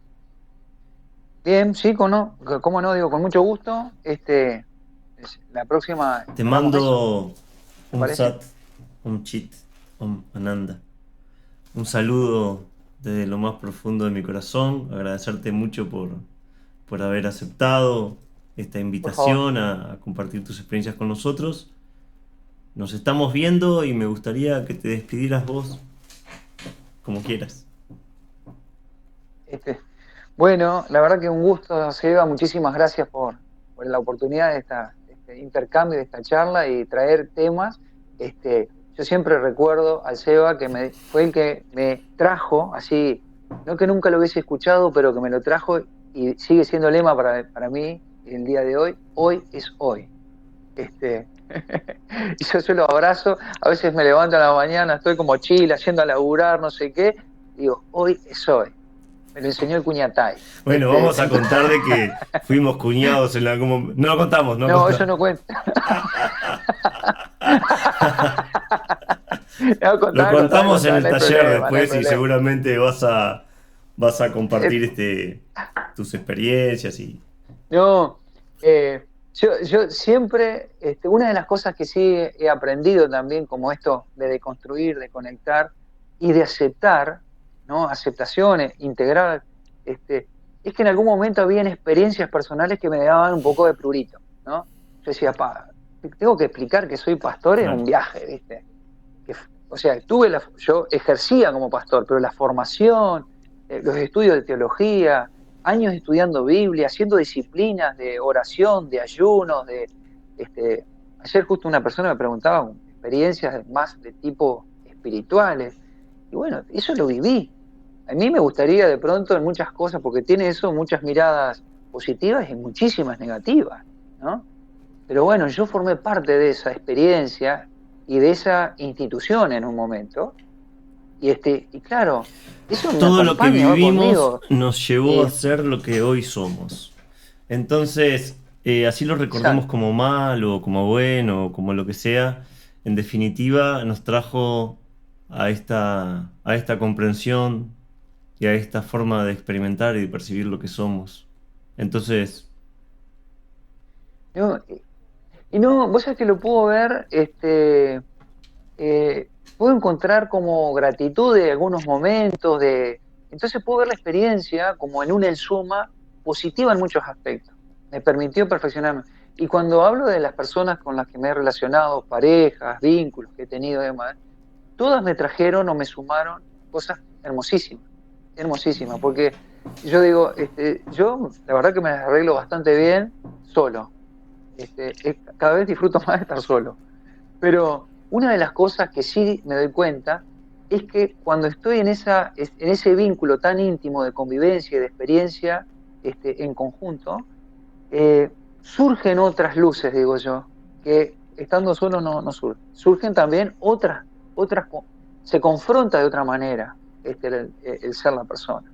bien, sí, cómo no, digo, con mucho gusto. La próxima Te hablamos de eso, mando ¿te un parece? sat, un chit, un ananda. Un saludo desde lo más profundo de mi corazón. Agradecerte mucho por haber aceptado esta Por favor. invitación a compartir tus experiencias con nosotros. Nos estamos viendo y me gustaría que te despidieras vos como quieras. Este, bueno, la verdad que un gusto, Seba. Muchísimas gracias por la oportunidad de este intercambio, de esta charla y traer temas. Yo siempre recuerdo al Seba fue el que me trajo, así, no que nunca lo hubiese escuchado, pero que me lo trajo y sigue siendo lema para mí el día de hoy. Hoy es hoy. Este, y yo lo abrazo. A veces me levanto en la mañana, estoy como chila, yendo a laburar, no sé qué. Digo, hoy es hoy. Me lo enseñó el Cuñatay. Bueno, vamos a contar de que fuimos cuñados en algún momento. No lo contamos, no lo No, eso contamos. no cuenta. No, Lo contá, contamos en contá, el no hay taller problema, no hay después y problema. seguramente vas a Eh, compartir tus experiencias y... no, yo siempre, una de las cosas que sí he aprendido también, como esto de deconstruir, de conectar y de aceptar, ¿no? Aceptaciones, integrar, es que en algún momento habían experiencias personales que me daban un poco de prurito, ¿no? Yo decía, tengo que explicar que soy pastor en Claro. un viaje, ¿viste? O sea, yo ejercía como pastor, pero la formación, los estudios de teología, años estudiando Biblia, haciendo disciplinas de oración, de ayunos, este, ayer justo una persona me preguntaba experiencias más de tipo espirituales, y bueno, eso lo viví. A mí me gustaría de pronto en muchas cosas, porque tiene eso muchas miradas positivas y muchísimas negativas, ¿no? Pero bueno, yo formé parte de esa experiencia y de esa institución en un momento. Y claro, eso me Todo lo que acompaña, va vivimos conmigo. nos llevó a Y, ser lo que hoy somos. Entonces, así lo recordemos exacto. como malo, o como bueno, o como lo que sea, en definitiva nos trajo a esta comprensión y a esta forma de experimentar y de percibir lo que somos. Entonces, ¿No? Y no, vos sabés que lo puedo ver, puedo encontrar como gratitud de algunos momentos, entonces puedo ver la experiencia como en una en suma positiva en muchos aspectos. Me permitió perfeccionarme. Y cuando hablo de las personas con las que me he relacionado, parejas, vínculos que he tenido, demás, todas me trajeron o me sumaron cosas hermosísimas, hermosísimas, porque yo digo, yo la verdad que me las arreglo bastante bien solo. Cada vez disfruto más de estar solo. Pero una de las cosas que sí me doy cuenta es que cuando estoy en ese vínculo tan íntimo de convivencia y de experiencia en conjunto, surgen otras luces, digo yo, que estando solo no surgen. Surgen también se confronta de otra manera el ser la persona.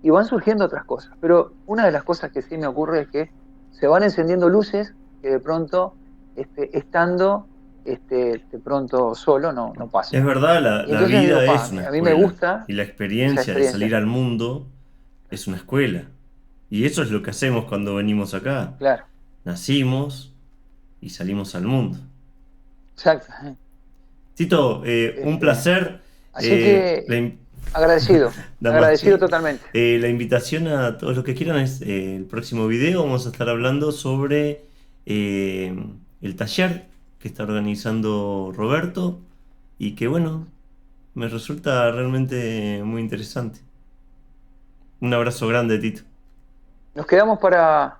Y van surgiendo otras cosas. Pero una de las cosas que sí me ocurre es que se van encendiendo luces que de pronto, estando de pronto solo, no es pasan. verdad, Y la entonces digo, vida es una a mí me escuela gusta y la esa experiencia de salir experiencia. al mundo es una escuela. Y eso es lo que hacemos cuando venimos acá. Claro, Nacimos, y salimos al mundo. Exacto. Tito, un Este, placer. así que La, agradecido, agradecido Damasqui, totalmente. la invitación a todos los que quieran es el próximo video. Vamos a estar hablando sobre eh, el taller que está organizando Roberto y que, bueno, me resulta realmente muy interesante. Un abrazo grande, Tito. Nos quedamos para,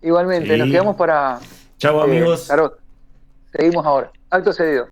igualmente, nos quedamos Sí. para Chao, amigos. Tarot. Seguimos ahora. Acto seguido.